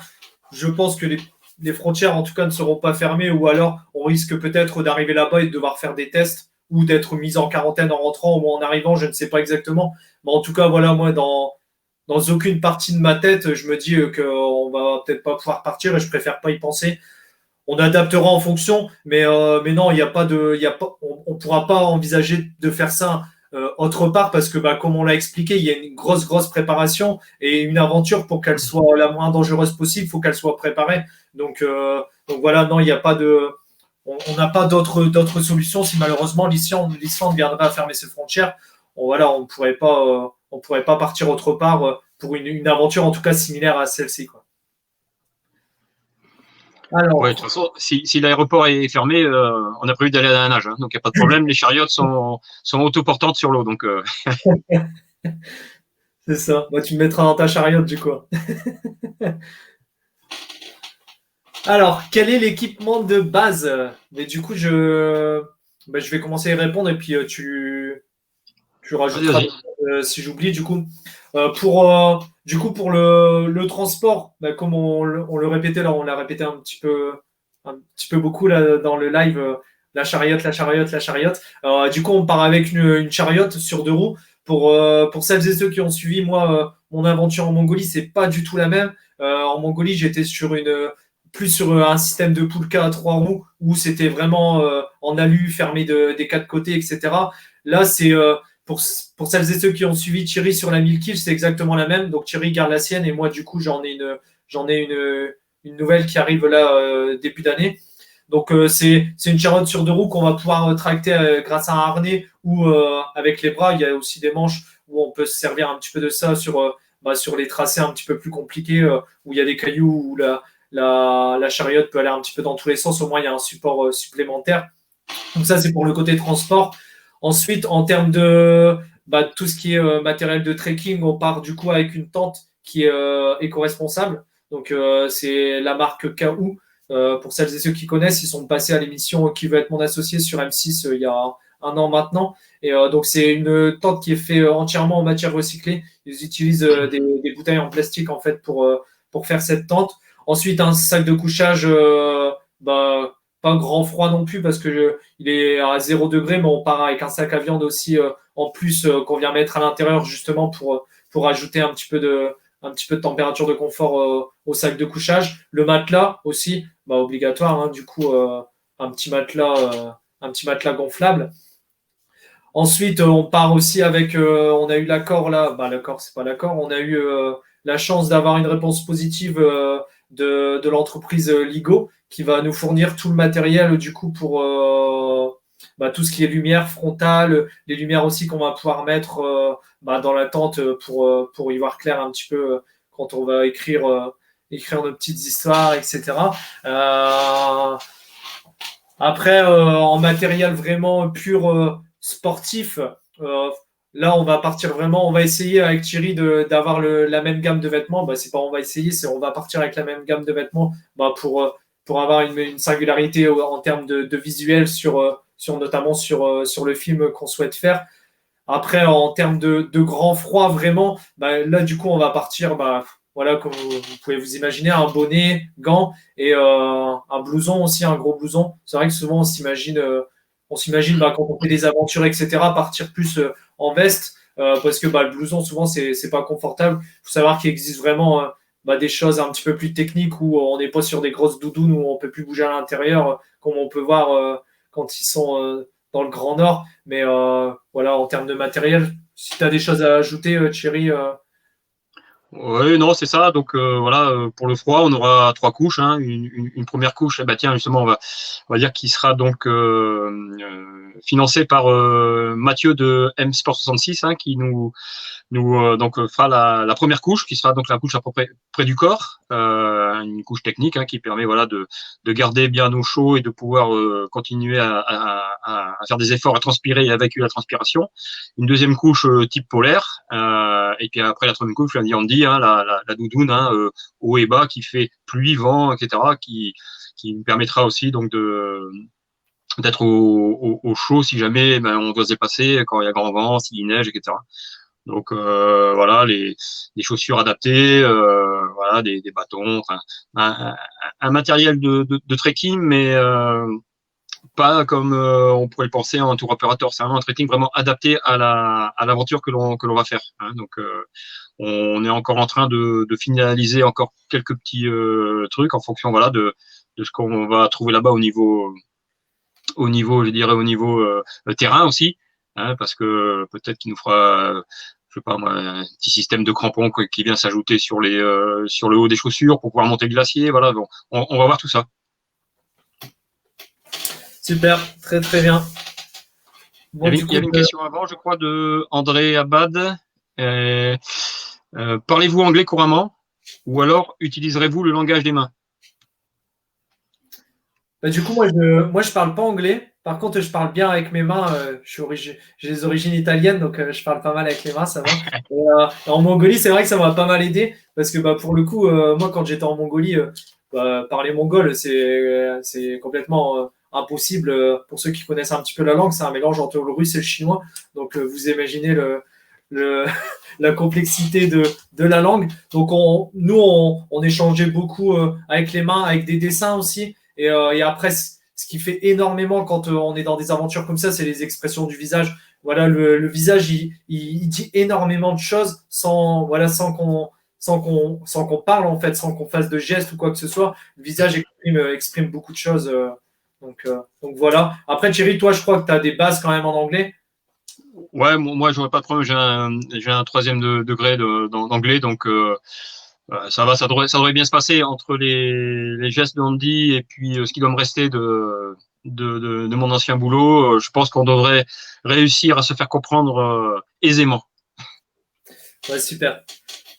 je pense que les frontières, en tout cas, ne seront pas fermées ou alors on risque peut-être d'arriver là-bas et de devoir faire des tests ou d'être mis en quarantaine en rentrant ou en arrivant, je ne sais pas exactement. Mais en tout cas, voilà, moi, dans aucune partie de ma tête, je me dis qu'on va peut-être pas pouvoir partir et je préfère pas y penser. On adaptera en fonction, mais non, il y a pas de, il y a pas, on pourra pas envisager de faire ça autre part parce que, bah, comme on l'a expliqué, il y a une grosse préparation et une aventure pour qu'elle soit la moins dangereuse possible, il faut qu'elle soit préparée. Donc voilà, non, il n'y a pas de, on n'a pas d'autres solutions si malheureusement l'Islande viendrait à fermer ses frontières. Voilà, on pourrait pas partir autre part pour une aventure en tout cas similaire à celle-ci, quoi. Ouais, de toute Alors, façon, si l'aéroport est fermé, on a prévu d'aller à la nage, hein, donc il n'y a pas de problème. Les chariots sont autoportantes sur l'eau, donc c'est ça. Bah, tu me mettras dans ta chariote du coup. Alors, quel est l'équipement de base? Mais du coup, je vais commencer à y répondre et puis tu vas-y, rajouteras vas-y. si j'oublie du coup. Du coup, pour le transport, bah, comme on le répétait là, on l'a répété un petit peu beaucoup là, dans le live, la chariote, la chariote, la chariote. Du coup, on part avec une chariote sur deux roues. Pour celles et ceux qui ont suivi, moi, mon aventure en Mongolie, c'est pas du tout la même. En Mongolie, j'étais plus sur un système de poulka à trois roues où c'était vraiment en alu, fermé des quatre côtés, etc. Là, c'est pour celles et ceux qui ont suivi Thierry sur la 1000 kills, c'est exactement la même. Donc Thierry garde la sienne et moi, du coup, j'en ai une nouvelle qui arrive là début d'année. Donc c'est une charrette sur deux roues qu'on va pouvoir tracter grâce à un harnais ou avec les bras. Il y a aussi des manches où on peut se servir un petit peu de ça sur les tracés un petit peu plus compliqués où il y a des cailloux où la chariote peut aller un petit peu dans tous les sens. Au moins, il y a un support supplémentaire. Donc ça, c'est pour le côté transport. Ensuite, en termes de tout ce qui est matériel de trekking, on part du coup avec une tente qui est éco-responsable. Donc c'est la marque KU. Pour celles et ceux qui connaissent, ils sont passés à l'émission Qui veut être mon associé sur M6 il y a un an maintenant. Et donc c'est une tente qui est faite entièrement en matière recyclée. Ils utilisent des bouteilles en plastique en fait pour faire cette tente. Ensuite, un sac de couchage, pas grand froid non plus parce que il est à 0 degré, mais on part avec un sac à viande aussi en plus qu'on vient mettre à l'intérieur justement pour ajouter un petit peu de température de confort au sac de couchage. Le matelas aussi, obligatoire, hein, du coup, un petit matelas gonflable. Ensuite, on part aussi avec, on a eu l'accord là, l'accord, c'est pas l'accord, on a eu la chance d'avoir une réponse positive de l'entreprise Ligo qui va nous fournir tout le matériel du coup pour tout ce qui est lumière frontale, les lumières aussi qu'on va pouvoir mettre dans la tente pour y voir clair un petit peu quand on va écrire nos petites histoires, etc. Après, en matériel vraiment pur sportif, là, on va partir vraiment, on va essayer avec Thierry d'avoir la même gamme de vêtements. C'est pas on va essayer, c'est on va partir avec la même gamme de vêtements pour avoir une singularité en termes de visuel notamment sur le film qu'on souhaite faire. Après, en termes de grand froid, vraiment, là, du coup, on va partir, voilà, comme vous pouvez vous imaginer, un bonnet, gants et un blouson aussi, un gros blouson. C'est vrai que souvent, on s'imagine quand on fait des aventures, etc., partir plus en veste, parce que le blouson, souvent, c'est pas confortable. Il faut savoir qu'il existe vraiment des choses un petit peu plus techniques où on n'est pas sur des grosses doudounes où on peut plus bouger à l'intérieur, comme on peut voir quand ils sont dans le Grand Nord. Mais voilà, en termes de matériel, si tu as des choses à ajouter, Thierry. Oui, non, c'est ça. Donc voilà, pour le froid, on aura 3 couches. Hein. Une première couche, tiens, justement, on va dire qu'il sera donc financé par Mathieu de M Sport 66, hein, qui nous donc fera la première couche, qui sera donc la couche à peu près du corps, une couche technique, hein, qui permet voilà de garder bien au chaud et de pouvoir continuer à faire des efforts, à transpirer et à évacuer la transpiration. Une deuxième couche type polaire, et puis après la troisième couche, on dit hein, la doudoune, hein, haut et bas, qui fait pluie, vent, etc., qui nous permettra aussi donc d'être au chaud si jamais on doit se déplacer quand il y a grand vent, s'il neige, etc. Donc voilà, les chaussures adaptées, voilà, des bâtons, enfin un matériel de trekking, mais pas comme on pourrait le penser en tour opérateur. C'est vraiment un trekking vraiment adapté à l'aventure que l'on va faire. Hein. Donc on est encore en train de finaliser encore quelques petits trucs en fonction voilà de ce qu'on va trouver là-bas je dirais au niveau terrain aussi, hein, parce que peut-être qu'il nous fera je sais pas moi, un petit système de crampons qui vient s'ajouter sur le haut des chaussures pour pouvoir monter le glacier. Voilà, bon, on va voir tout ça. Super, très très bien. Bon, il y avait une question avant, je crois, de André Abad. Parlez-vous anglais couramment ou alors utiliserez-vous le langage des mains? Du coup, moi, je parle pas anglais. Par contre, je parle bien avec mes mains. J'ai des origines italiennes, donc je parle pas mal avec les mains, ça va. En Mongolie, c'est vrai que ça m'a pas mal aidé parce que pour le coup, moi, quand j'étais en Mongolie, parler mongol, c'est complètement impossible. Pour ceux qui connaissent un petit peu la langue, c'est un mélange entre le russe et le chinois. Donc, vous imaginez la complexité de la langue. Donc, nous, on échangeait beaucoup avec les mains, avec des dessins aussi. Et après, ce qui fait énormément quand on est dans des aventures comme ça, c'est les expressions du visage. Voilà, le visage, il dit énormément de choses sans qu'on parle, en fait, sans qu'on fasse de gestes ou quoi que ce soit. Le visage exprime beaucoup de choses. Donc voilà. Après, Thierry, toi, je crois que tu as des bases quand même en anglais. Ouais, moi, j'aurais pas de problème. J'ai un troisième degré d'anglais, donc ça va, ça devrait bien se passer entre les gestes de Andy et puis ce qui doit me rester de mon ancien boulot. Je pense qu'on devrait réussir à se faire comprendre aisément. Ouais, super.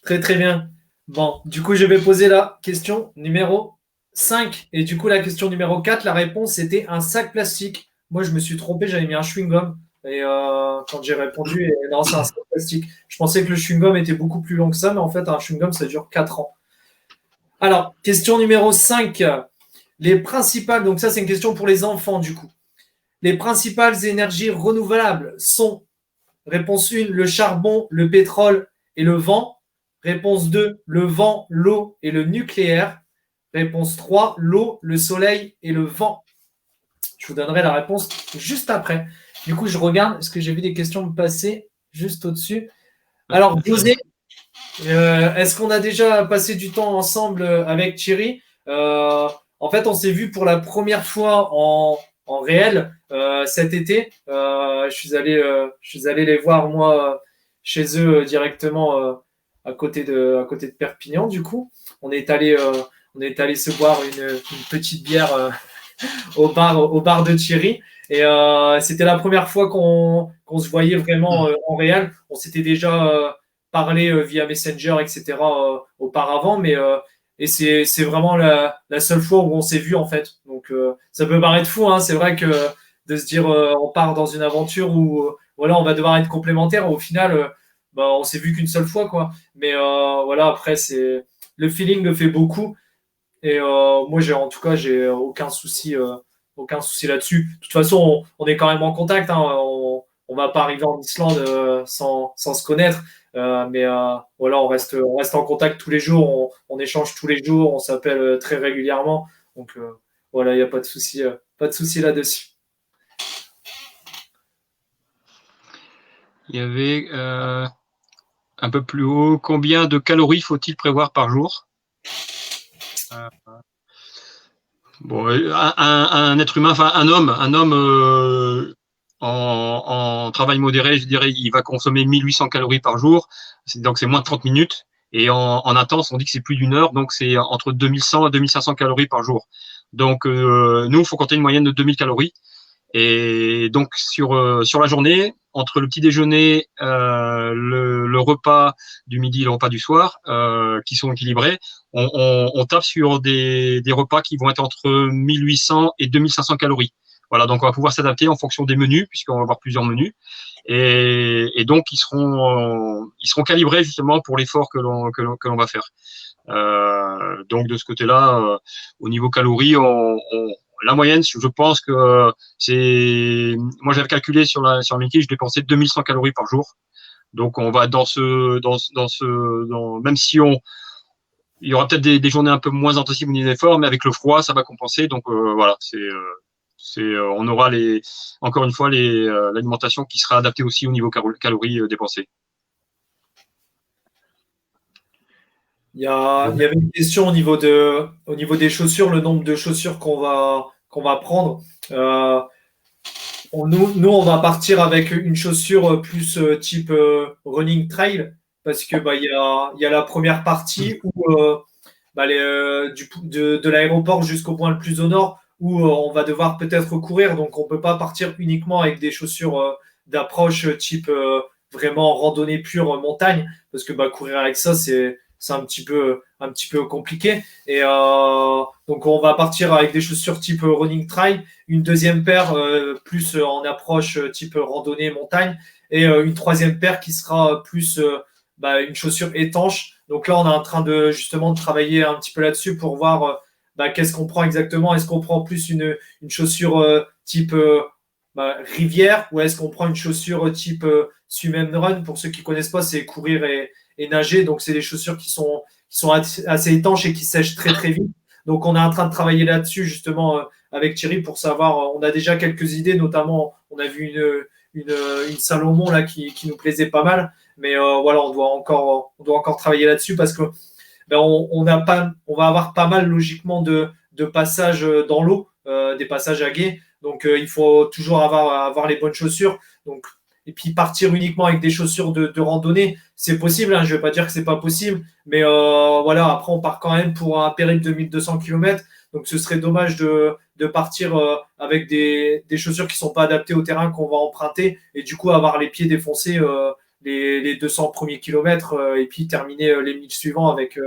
Très, très bien. Bon, du coup, je vais poser la question numéro 5. Et du coup, la question numéro 4, la réponse était un sac plastique. Moi, je me suis trompé, j'avais mis un chewing-gum. Et quand j'ai répondu, non, c'est un sac plastique. Je pensais que le chewing-gum était beaucoup plus long que ça, mais en fait, un chewing-gum, ça dure 4 ans. Alors, question numéro 5. Les principales, donc ça, c'est une question pour les enfants, du coup. Les principales énergies renouvelables sont, réponse 1, le charbon, le pétrole et le vent. Réponse 2, le vent, l'eau et le nucléaire. Réponse 3, l'eau, le soleil et le vent. Je vous donnerai la réponse juste après. Du coup, je regarde, est-ce que j'ai vu des questions me passer juste au-dessus? Alors, José, est-ce qu'on a déjà passé du temps ensemble avec Thierry? En fait, on s'est vu pour la première fois en réel cet été. Je suis allé les voir, moi, chez eux directement à côté de Perpignan, du coup. On est allé se boire une petite bière au bar de Thierry. Et c'était la première fois qu'on se voyait vraiment en réel. On s'était déjà parlé via Messenger, etc. Auparavant, mais et c'est vraiment la seule fois où on s'est vu en fait. Donc ça peut paraître fou, hein. C'est vrai que de se dire on part dans une aventure où voilà, on va devoir être complémentaires. Au final, on s'est vu qu'une seule fois, quoi. Mais voilà, après c'est le feeling le fait beaucoup. Et moi, en tout cas, j'ai aucun souci aucun souci là-dessus. De toute façon, on est quand même en contact. Hein. On va pas arriver en Islande sans se connaître. Mais voilà, on reste en contact tous les jours. On échange tous les jours. On s'appelle très régulièrement. Donc voilà, il n'y a pas de souci là-dessus. Il y avait un peu plus haut, combien de calories faut-il prévoir par jour? Bon, un être humain, enfin un homme en travail modéré, je dirais, il va consommer 1800 calories par jour, donc c'est moins de 30 minutes. Et en intense, on dit que c'est plus d'1 heure, donc c'est entre 2100 et 2500 calories par jour. Donc nous, il faut compter une moyenne de 2000 calories. Et donc sur la journée, entre le petit déjeuner, le repas du midi, le repas du soir, qui sont équilibrés, on tape sur des repas qui vont être entre 1800 et 2500 calories. Voilà, donc on va pouvoir s'adapter en fonction des menus, puisqu'on va avoir plusieurs menus, et donc ils seront calibrés justement pour l'effort que l'on va faire. Donc de ce côté-là, au niveau calories, la moyenne, je pense que c'est. Moi, j'avais calculé sur Mickey, je dépensais 2100 calories par jour. Donc, on va même si il y aura peut-être des journées un peu moins intensives au niveau d'effort, mais avec le froid, ça va compenser. Donc, voilà, on aura encore une fois, l'alimentation qui sera adaptée aussi au niveau calories dépensées. Il y avait une question au niveau des chaussures, le nombre de chaussures qu'on va prendre. Nous, on va partir avec une chaussure plus type running trail parce que il y a la première partie où de l'aéroport jusqu'au point le plus au nord où on va devoir peut-être courir. Donc, on peut pas partir uniquement avec des chaussures d'approche type vraiment randonnée pure montagne parce que courir avec ça, c'est un petit peu compliqué. Et donc, on va partir avec des chaussures type running trail, une deuxième paire plus en approche type randonnée montagne, et une troisième paire qui sera plus une chaussure étanche. Donc là, on est en train de justement de travailler un petit peu là-dessus pour voir qu'est-ce qu'on prend exactement. Est-ce qu'on prend plus une chaussure type rivière ou est-ce qu'on prend une chaussure type swim and run? Pour ceux qui connaissent pas, c'est courir et nager. Donc, c'est des chaussures qui sont assez étanches et qui sèchent très, très vite. Donc, on est en train de travailler là-dessus, justement, avec Thierry pour savoir. On a déjà quelques idées, notamment, on a vu une Salomon là qui nous plaisait pas mal. Mais voilà, on doit encore travailler là-dessus parce que on va avoir pas mal, logiquement, de passages dans l'eau, des passages à gué. Donc, il faut toujours avoir les bonnes chaussures. Donc, et puis partir uniquement avec des chaussures de randonnée, c'est possible, hein, je ne vais pas dire que c'est pas possible, mais voilà, après on part quand même pour un périple de 1200 km, donc ce serait dommage de partir avec des chaussures qui ne sont pas adaptées au terrain qu'on va emprunter, et du coup avoir les pieds défoncés les 200 premiers kilomètres, et puis terminer les 1000 suivants avec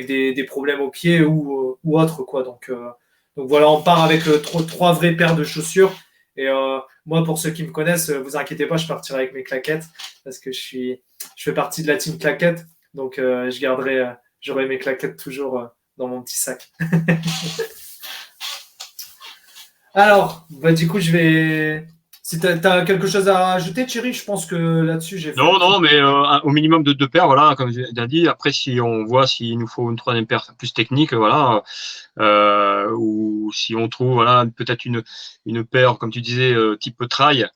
des problèmes aux pieds ou autre, quoi. Donc voilà, on part avec trois vraies paires de chaussures. Et moi, pour ceux qui me connaissent, vous inquiétez pas, je partirai avec mes claquettes parce que je fais partie de la team claquettes. Donc, j'aurai mes claquettes toujours dans mon petit sac. Alors, du coup, je vais. Si tu as quelque chose à rajouter, Thierry, je pense que là-dessus, j'ai fait. Non, mais au minimum de 2 paires, voilà, comme j'ai déjà dit. Après, si on voit s'il nous faut une troisième paire plus technique, voilà, ou si on trouve, voilà, peut-être une paire, comme tu disais, type trail,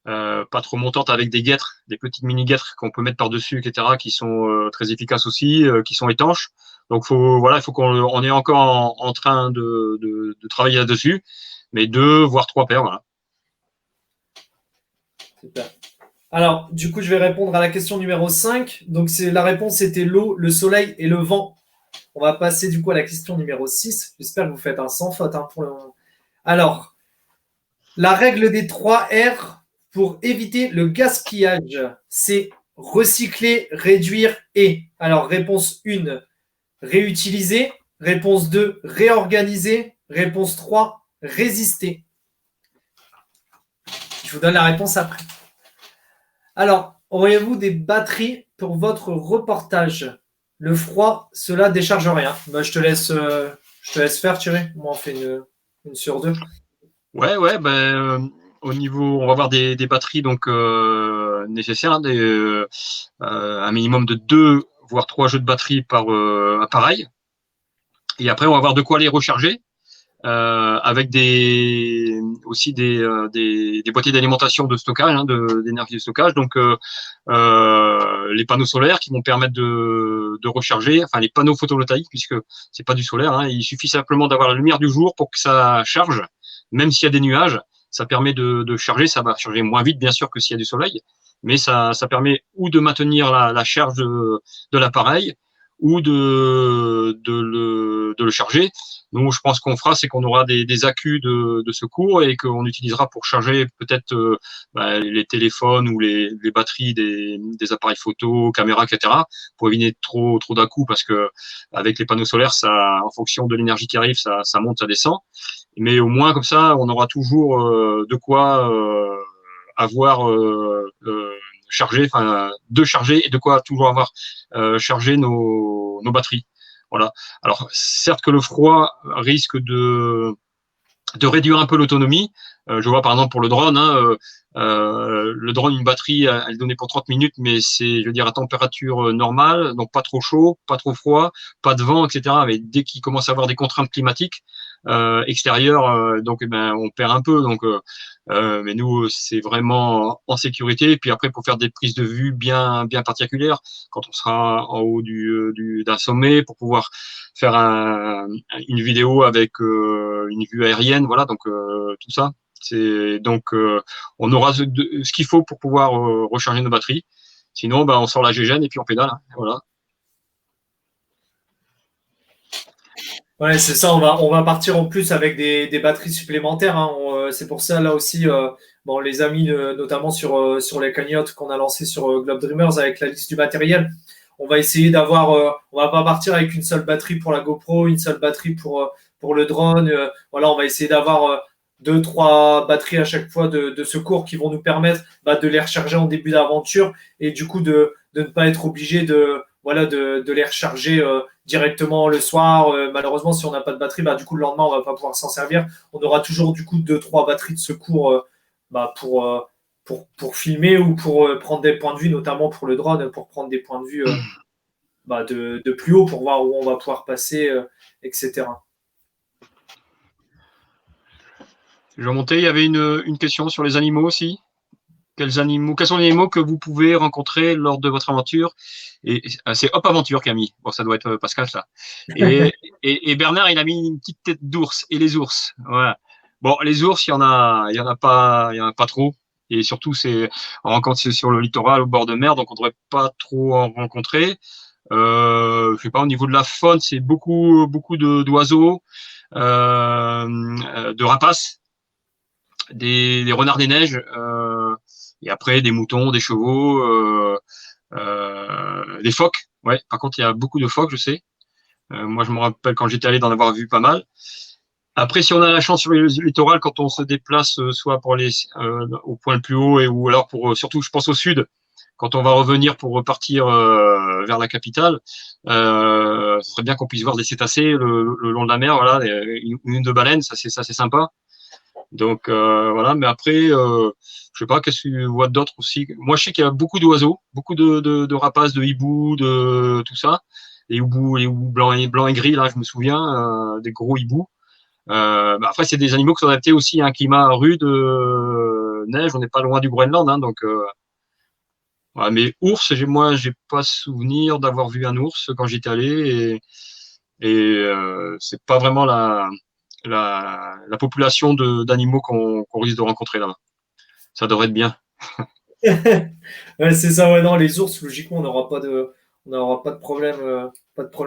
pas trop montante avec des guêtres, des petites mini guêtres qu'on peut mettre par-dessus, etc., qui sont très efficaces aussi, qui sont étanches. Donc, il faut qu'on est encore en train de travailler là-dessus, mais 2 voire 3 paires, voilà. Super. Alors, du coup, je vais répondre à la question numéro 5. Donc, la réponse c'était l'eau, le soleil et le vent. On va passer du coup à la question numéro 6. J'espère que vous faites un sans faute pour le moment. Alors, la règle des 3 R pour éviter le gaspillage, c'est recycler, réduire et. Alors, réponse 1, réutiliser. Réponse 2, réorganiser. Réponse 3, résister. Je vous donne la réponse après. Alors, auriez-vous des batteries pour votre reportage? Le froid, cela décharge rien. Je te laisse faire, Thierry. Moi, on fait une sur 2. Ouais, au niveau, on va avoir des batteries donc nécessaires, hein, un minimum de 2 voire 3 jeux de batterie par appareil. Et après, on va avoir de quoi les recharger. Avec aussi des boîtiers d'alimentation de stockage, hein, d'énergie de stockage. Donc, les panneaux solaires qui vont permettre de recharger, enfin les panneaux photovoltaïques, puisque c'est pas du solaire. Hein, il suffit simplement d'avoir la lumière du jour pour que ça charge, même s'il y a des nuages. Ça permet de charger. Ça va charger moins vite, bien sûr, que s'il y a du soleil, mais ça permet ou de maintenir la charge de l'appareil ou de le charger. Nous, je pense qu'on fera, c'est qu'on aura des accus de secours et qu'on utilisera pour charger peut-être les téléphones ou les batteries des appareils photo, caméras, etc. pour éviter trop d'à-coups parce que avec les panneaux solaires, ça, en fonction de l'énergie qui arrive, ça monte, ça descend. Mais au moins comme ça, on aura toujours de quoi avoir chargé, enfin de charger et de quoi toujours avoir chargé nos batteries. Voilà. Alors, certes que le froid risque de réduire un peu l'autonomie. Je vois par exemple pour le drone, hein, le drone, une batterie, elle est donnée pour 30 minutes, mais c'est, je veux dire, à température normale, donc pas trop chaud, pas trop froid, pas de vent, etc. Mais dès qu'il commence à avoir des contraintes climatiques extérieures, donc eh ben, on perd un peu. Donc, mais nous, c'est vraiment en sécurité. Et puis après, pour faire des prises de vue bien particulières, quand on sera en haut d'un sommet, pour pouvoir faire une vidéo avec une vue aérienne, voilà, donc tout ça. C'est donc on aura ce qu'il faut pour pouvoir recharger nos batteries. Sinon, on sort la GGN et puis on pédale. Hein, voilà. Ouais, c'est ça, on va partir en plus avec des batteries supplémentaires. Hein. C'est pour ça, là aussi, bon, les amis, notamment sur les cagnottes qu'on a lancées sur Globe Dreamers avec la liste du matériel, on va essayer d'avoir, on va pas partir avec une seule batterie pour la GoPro, une seule batterie pour le drone. Voilà, on va essayer d'avoir deux, trois batteries à chaque fois de secours qui vont nous permettre de les recharger en début d'aventure et du coup de ne pas être obligé voilà, de les recharger directement le soir. Malheureusement, si on n'a pas de batterie, du coup, le lendemain, on va pas pouvoir s'en servir. On aura toujours, du coup, deux, trois batteries de secours pour filmer ou pour prendre des points de vue, notamment pour le drone, pour prendre des points de vue de plus haut pour voir où on va pouvoir passer, etc. Je vais monter. Il y avait une question sur les animaux aussi. Quels sont les animaux que vous pouvez rencontrer lors de votre aventure? Et c'est Hop Aventure qui a mis. Bon, ça doit être Pascal, ça. Et Bernard, il a mis une petite tête d'ours. Et les ours. Voilà. Bon, les ours, il y en a pas trop. Et surtout, c'est sur le littoral, au bord de mer, donc on ne devrait pas trop en rencontrer. Je sais pas, au niveau de la faune, c'est beaucoup d'oiseaux, de rapaces, des renards des neiges, et après des moutons, des chevaux, des phoques. Ouais, par contre, il y a beaucoup de phoques, je sais. Moi, je me rappelle quand j'étais allé d'en avoir vu pas mal. Après, si on a la chance sur le littoral, quand on se déplace, soit pour aller au point le plus haut, ou alors pour surtout, je pense au sud, quand on va revenir pour repartir vers la capitale, ce serait bien qu'on puisse voir des cétacés le long de la mer, voilà, une de baleines, ça c'est sympa. Donc voilà, mais après, je sais pas, qu'est-ce que tu vois d'autres aussi. Moi, je sais qu'il y a beaucoup d'oiseaux, beaucoup de rapaces, de hiboux, de tout ça. Les hiboux blancs et gris, là, je me souviens, des gros hiboux. Après, c'est des animaux qui sont adaptés aussi à un climat rude, neige. On n'est pas loin du Groenland, hein, donc. Ouais, mais ours, moi, j'ai pas souvenir d'avoir vu un ours quand j'étais allé, et c'est pas vraiment la population d'animaux qu'on risque de rencontrer là-bas. Ça devrait être bien. Ouais, c'est ça, ouais, non, les ours, logiquement, on n'aura pas de problème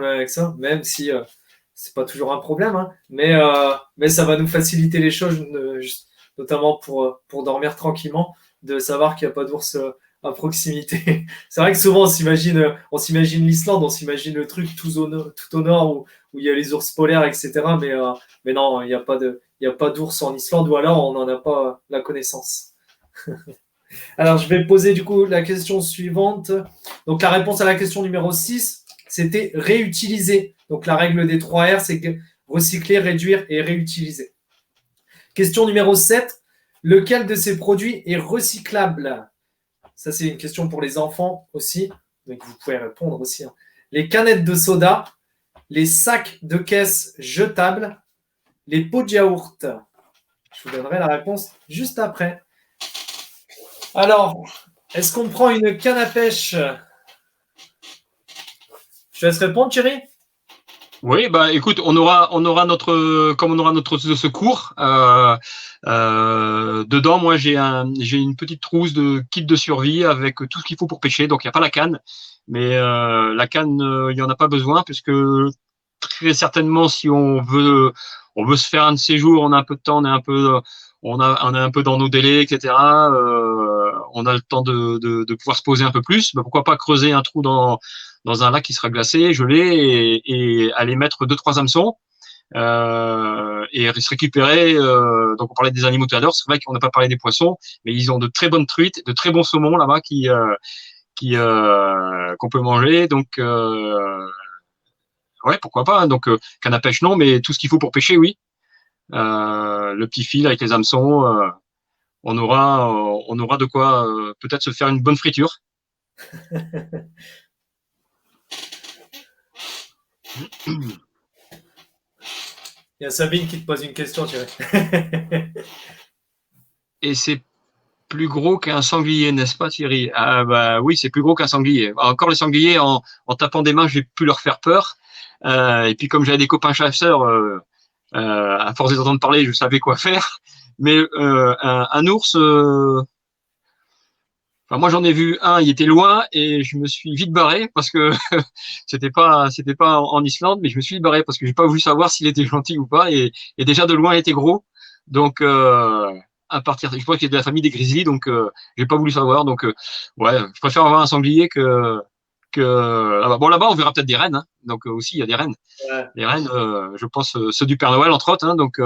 avec ça, même si c'est pas toujours un problème, hein, mais ça va nous faciliter les choses, notamment pour dormir tranquillement, de savoir qu'il n'y a pas d'ours à proximité. C'est vrai que souvent on s'imagine l'Islande, on s'imagine le truc tout au nord où il y a les ours polaires, etc. Mais non, il y a pas d'ours en Islande, ou alors on n'en a pas la connaissance. Alors, je vais poser du coup la question suivante. Donc, la réponse à la question numéro 6, c'était réutiliser. Donc, la règle des 3 R, c'est recycler, réduire et réutiliser. Question numéro 7. Lequel de ces produits est recyclable? Ça, c'est une question pour les enfants aussi. Donc, vous pouvez répondre aussi. Les canettes de soda, les sacs de caisse jetables, les pots de yaourt. Je vous donnerai la réponse juste après. Alors, est-ce qu'on prend une canne à pêche? Je te laisse répondre, Thierry. Oui, bah écoute, comme on aura notre secours. Dedans, moi, j'ai une petite trousse de kit de survie avec tout ce qu'il faut pour pêcher. Donc, il n'y a pas la canne, mais la canne, il n'y en a pas besoin puisque très certainement, si on veut se faire un de ces jours, on a un peu de temps, on est un peu dans nos délais, etc. On a le temps de pouvoir se poser un peu plus. Bah, pourquoi pas creuser un trou dans un lac qui sera glacé, gelé, et aller mettre 2-3 hameçons et se récupérer. Donc on parlait des animaux tout à l'heure, c'est vrai qu'on n'a pas parlé des poissons, mais ils ont de très bonnes truites, de très bons saumons là-bas qu'on peut manger. Donc ouais, pourquoi pas. Donc canne à pêche non, mais tout ce qu'il faut pour pêcher, oui. Le petit fil avec les hameçons, on aura de quoi peut-être se faire une bonne friture. Il y a Sabine qui te pose une question, Thierry. Et c'est plus gros qu'un sanglier, n'est-ce pas, Thierry? Ah bah oui, c'est plus gros qu'un sanglier. Encore les sangliers, en tapant des mains, j'ai pu leur faire peur. Et puis comme j'avais des copains chasseurs, à force d'entendre parler, je savais quoi faire. Mais un ours, enfin moi j'en ai vu un, il était loin et je me suis vite barré parce que c'était pas en Islande, mais je me suis vite barré parce que j'ai pas voulu savoir s'il était gentil ou pas. Et déjà de loin il était gros, donc à partir, je crois qu'il est de la famille des grizzlies, donc j'ai pas voulu savoir. Donc ouais, je préfère avoir un sanglier que là-bas. Bon là-bas on verra peut-être des rennes, hein. Donc aussi il y a des rennes. Ouais. Les rennes, je pense ceux du Père Noël entre autres, hein. Donc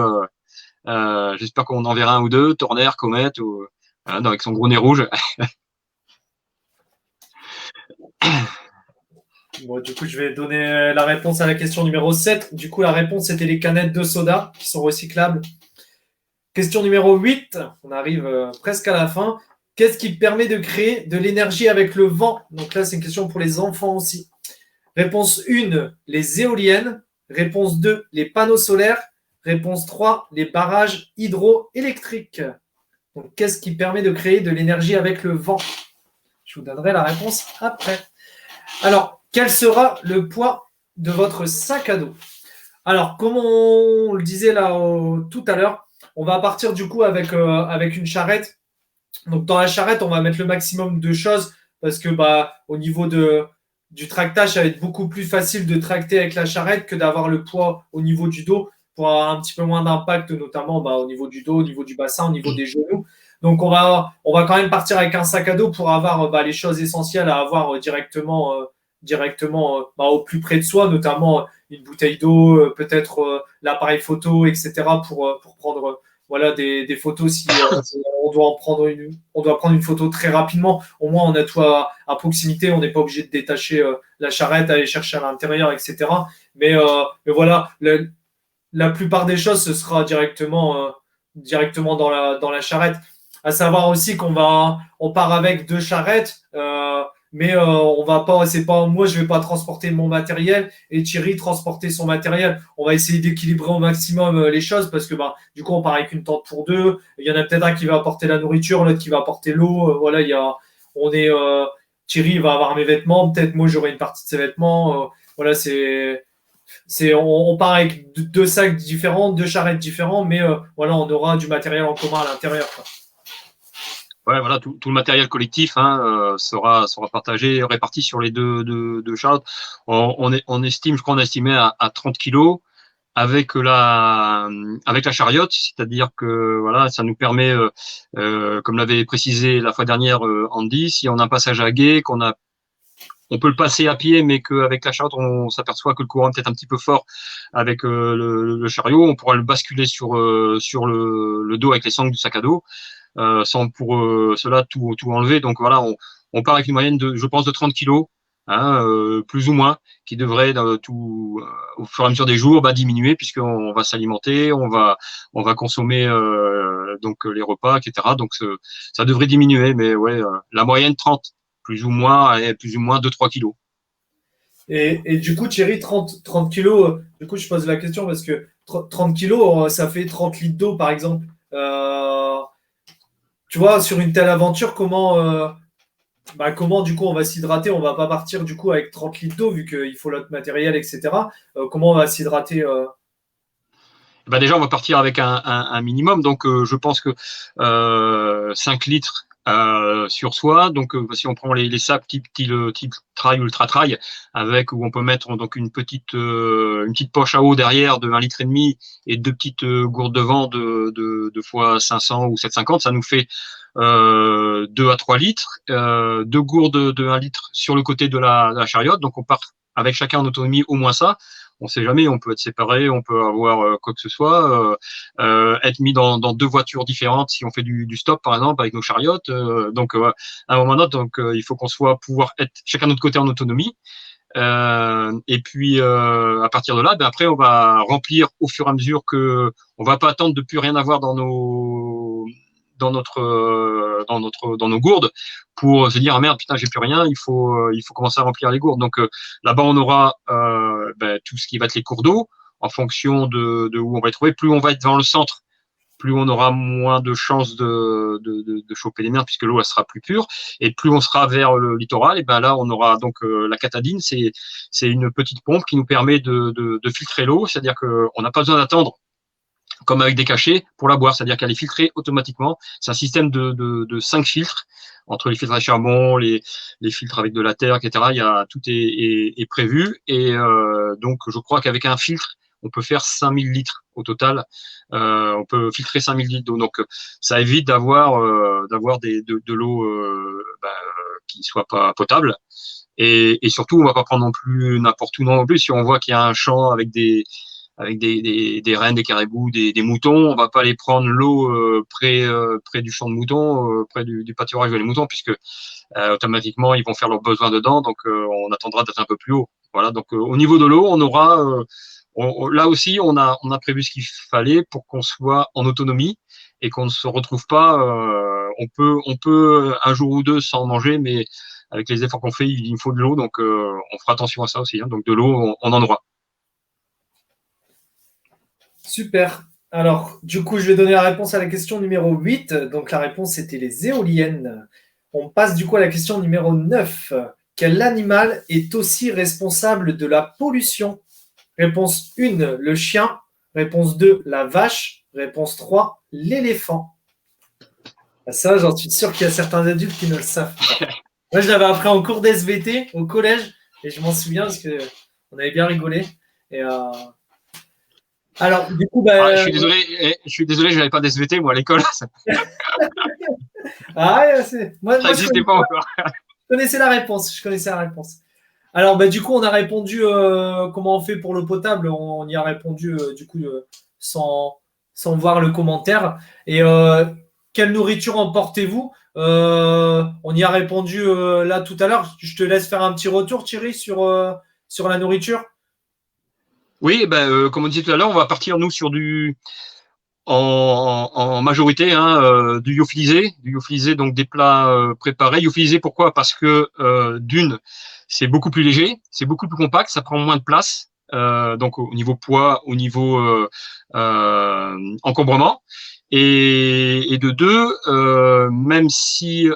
j'espère qu'on en verra un ou deux, Tornaire, Comète, ou avec son gros nez rouge. Bon, du coup, je vais donner la réponse à la question numéro 7. Du coup, la réponse, c'était les canettes de soda qui sont recyclables. Question numéro 8. On arrive presque à la fin. Qu'est-ce qui permet de créer de l'énergie avec le vent? Donc là, c'est une question pour les enfants aussi. Réponse 1, les éoliennes. Réponse 2, les panneaux solaires. Réponse 3, les barrages hydroélectriques. Donc, qu'est-ce qui permet de créer de l'énergie avec le vent? Je vous donnerai la réponse après. Alors, quel sera le poids de votre sac à dos? Alors, comme on le disait là tout à l'heure, on va partir du coup avec une charrette. Donc, dans la charrette, on va mettre le maximum de choses parce que au niveau du tractage, ça va être beaucoup plus facile de tracter avec la charrette que d'avoir le poids au niveau du dos pour avoir un petit peu moins d'impact, notamment au niveau du dos, au niveau du bassin, au niveau des genoux. Donc, on va quand même partir avec un sac à dos pour avoir les choses essentielles à avoir directement au plus près de soi, notamment une bouteille d'eau, peut-être l'appareil photo, etc. pour prendre des photos si on doit prendre une photo très rapidement. Au moins, on a tout à proximité, on n'est pas obligé de détacher la charrette, aller chercher à l'intérieur, etc. Mais voilà, la plupart des choses, ce sera directement dans la charrette. À savoir aussi on part avec 2 charrettes, mais on va pas, moi je vais pas transporter mon matériel et Thierry transporter son matériel. On va essayer d'équilibrer au maximum les choses parce que du coup on part avec une tente pour 2. Il y en a peut-être un qui va apporter la nourriture, l'autre qui va apporter l'eau. Voilà, Thierry va avoir mes vêtements, peut-être moi j'aurai une partie de ses vêtements. Voilà, on part avec 2 sacs différents, 2 charrettes différents, mais voilà, on aura du matériel en commun à l'intérieur, quoi. Ouais, voilà, tout le matériel collectif sera partagé, réparti sur les deux charrettes. On estime, je crois, on a estimé à 30 kilos avec la chariote, c'est-à-dire que voilà, ça nous permet, comme l'avait précisé la fois dernière Andy, si on a un passage à gué, on peut le passer à pied, mais qu'avec la chariote, on s'aperçoit que le courant est peut-être un petit peu fort avec le chariot, on pourra le basculer sur le dos avec les sangles du sac à dos. Sans pour cela tout enlever. Donc voilà, on part avec une moyenne je pense, de 30 kilos hein, plus ou moins, qui devrait au fur et à mesure des jours diminuer puisqu'on va s'alimenter, on va consommer donc les repas, etc. Donc ça devrait diminuer, mais ouais, la moyenne 30, plus ou moins 2-3 kilos. Et du coup, Thierry, 30 kilos, du coup, je pose la question parce que 30 kilos, ça fait 30 litres d'eau, par exemple. Tu vois, sur une telle aventure, comment du coup on va s'hydrater? On va pas partir du coup avec 30 litres d'eau vu qu'il faut notre matériel, etc. Comment on va s'hydrater? Déjà, on va partir avec un minimum. Donc, je pense que 5 litres sur soi. Donc, si on prend les sacs type trail, ultra trail, avec où on peut mettre donc une petite poche à eau derrière de 1,5 litre et deux petites gourdes de vent de fois 500 ou 750, ça nous fait 2 à 3 litres, deux gourdes de 1 litre sur le côté de la chariote. Donc, on part avec chacun en autonomie au moins ça. On sait jamais, on peut être séparé, on peut avoir quoi que ce soit, être mis dans 2 voitures différentes si on fait du stop par exemple avec nos chariotes. À un moment donné, il faut qu'on soit pouvoir être chacun de notre côté en autonomie. Et puis à partir de là, après on va remplir au fur et à mesure que on va pas attendre de plus rien avoir dans nos gourdes pour se dire ah merde putain j'ai plus rien, il faut commencer à remplir les gourdes. Donc là-bas on aura tout ce qui va être les cours d'eau en fonction de où on va être trouvé. Plus on va être dans le centre, plus on aura moins de chances de choper les merdes puisque l'eau elle sera plus pure. Et plus on sera vers le littoral, et ben là on aura donc la catadine, c'est une petite pompe qui nous permet de filtrer l'eau, c'est-à-dire qu'on n'a pas besoin d'attendre comme avec des cachets pour la boire, c'est-à-dire qu'elle est filtrée automatiquement. C'est un système de 5 filtres entre les filtres à charbon, les filtres avec de la terre, etc. Tout est prévu et donc je crois qu'avec un filtre on peut faire 5000 litres au total. On peut filtrer 5000 litres d'eau. Donc, ça évite d'avoir de l'eau qui soit pas potable. Et surtout, on va pas prendre non plus n'importe où non plus. Si on voit qu'il y a un champ avec des rennes, des caribous, des moutons, on va pas aller prendre l'eau près du champ de moutons, près du pâturage des moutons, puisque automatiquement ils vont faire leurs besoins dedans. Donc, on attendra d'être un peu plus haut. Voilà. Donc, au niveau de l'eau, on aura là aussi, on a prévu ce qu'il fallait pour qu'on soit en autonomie et qu'on ne se retrouve pas. On peut un jour ou deux sans manger, mais avec les efforts qu'on fait, il faut de l'eau, donc on fera attention à ça aussi. Hein. Donc de l'eau, on en aura. Super. Alors, du coup, je vais donner la réponse à la question numéro 8. Donc, la réponse était les éoliennes. On passe du coup à la question numéro 9. Quel animal est aussi responsable de la pollution? Réponse 1, le chien. Réponse 2, la vache. Réponse 3, l'éléphant. Ça, j'en suis sûr qu'il y a certains adultes qui ne le savent pas. Moi, je l'avais appris en cours d'SVT au collège et je m'en souviens parce qu'on avait bien rigolé. Et alors, du coup, je suis désolé, je n'avais pas d'SVT moi à l'école. Moi, ça n'existait pas encore. Je connaissais la réponse. Alors, du coup, on a répondu comment on fait pour l'eau potable. On y a répondu sans voir le commentaire. Et quelle nourriture emportez-vous? On y a répondu là tout à l'heure. Je te laisse faire un petit retour, Thierry, sur la nourriture. Oui, comme on disait tout à l'heure, on va partir nous sur en majorité du lyophilisé, donc des plats préparés. Lyophilisé, pourquoi? Parce que d'une, c'est beaucoup plus léger, c'est beaucoup plus compact, ça prend moins de place, donc au niveau poids, au niveau encombrement. Et de deux, même si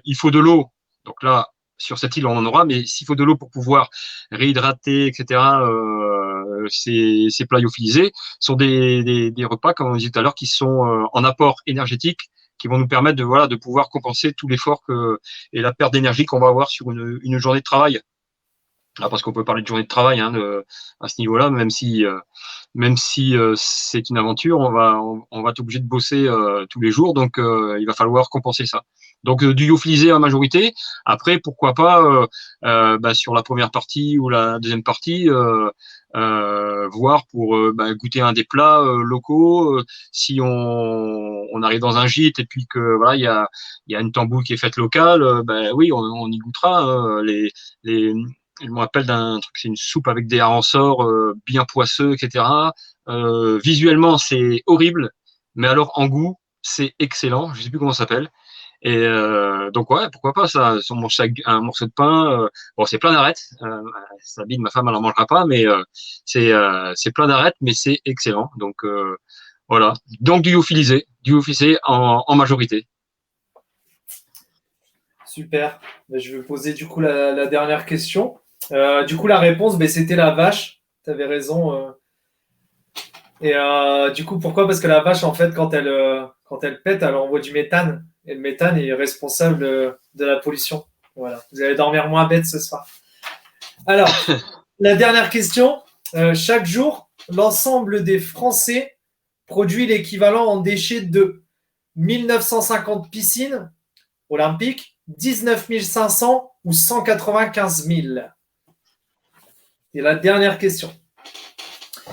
il faut de l'eau, donc là sur cette île on en aura, mais s'il faut de l'eau pour pouvoir réhydrater, etc. Ces plats lyophilisés sont des repas, comme on disait tout à l'heure, qui sont en apport énergétique, qui vont nous permettre de pouvoir compenser tout l'effort et la perte d'énergie qu'on va avoir sur une journée de travail. Parce qu'on peut parler de journée de travail à ce niveau-là, même si c'est une aventure, on va être obligé de bosser tous les jours, donc il va falloir compenser ça. Donc du lyophilisé en majorité. Après, pourquoi pas sur la première partie ou la deuxième partie, voir pour goûter un des plats locaux. Si on arrive dans un gîte et puis que voilà il y a une tambouille qui est faite locale, oui on y goûtera. Je me rappelle d'un truc, c'est une soupe avec des harengs bien poisseux, etc. Visuellement, c'est horrible, mais alors en goût, c'est excellent. Je sais plus comment ça s'appelle. Et donc ouais, pourquoi pas ça, si on mange un morceau de pain. Bon, c'est plein d'arêtes. Sabine, ma femme, elle en mangera pas, mais c'est plein d'arêtes, mais c'est excellent. Donc voilà. Donc du lyophilisé en majorité. Super. Je vais poser du coup la dernière question. Du coup, la réponse, c'était la vache. Tu avais raison. Et du coup, pourquoi? Parce que la vache, en fait, quand elle pète, elle envoie du méthane. Et le méthane est responsable de la pollution. Voilà. Vous allez dormir moins bête ce soir. Alors, la dernière question. Chaque jour, l'ensemble des Français produit l'équivalent en déchets de 1950 piscines olympiques, 19 500 ou 195 000. Et la dernière question. Je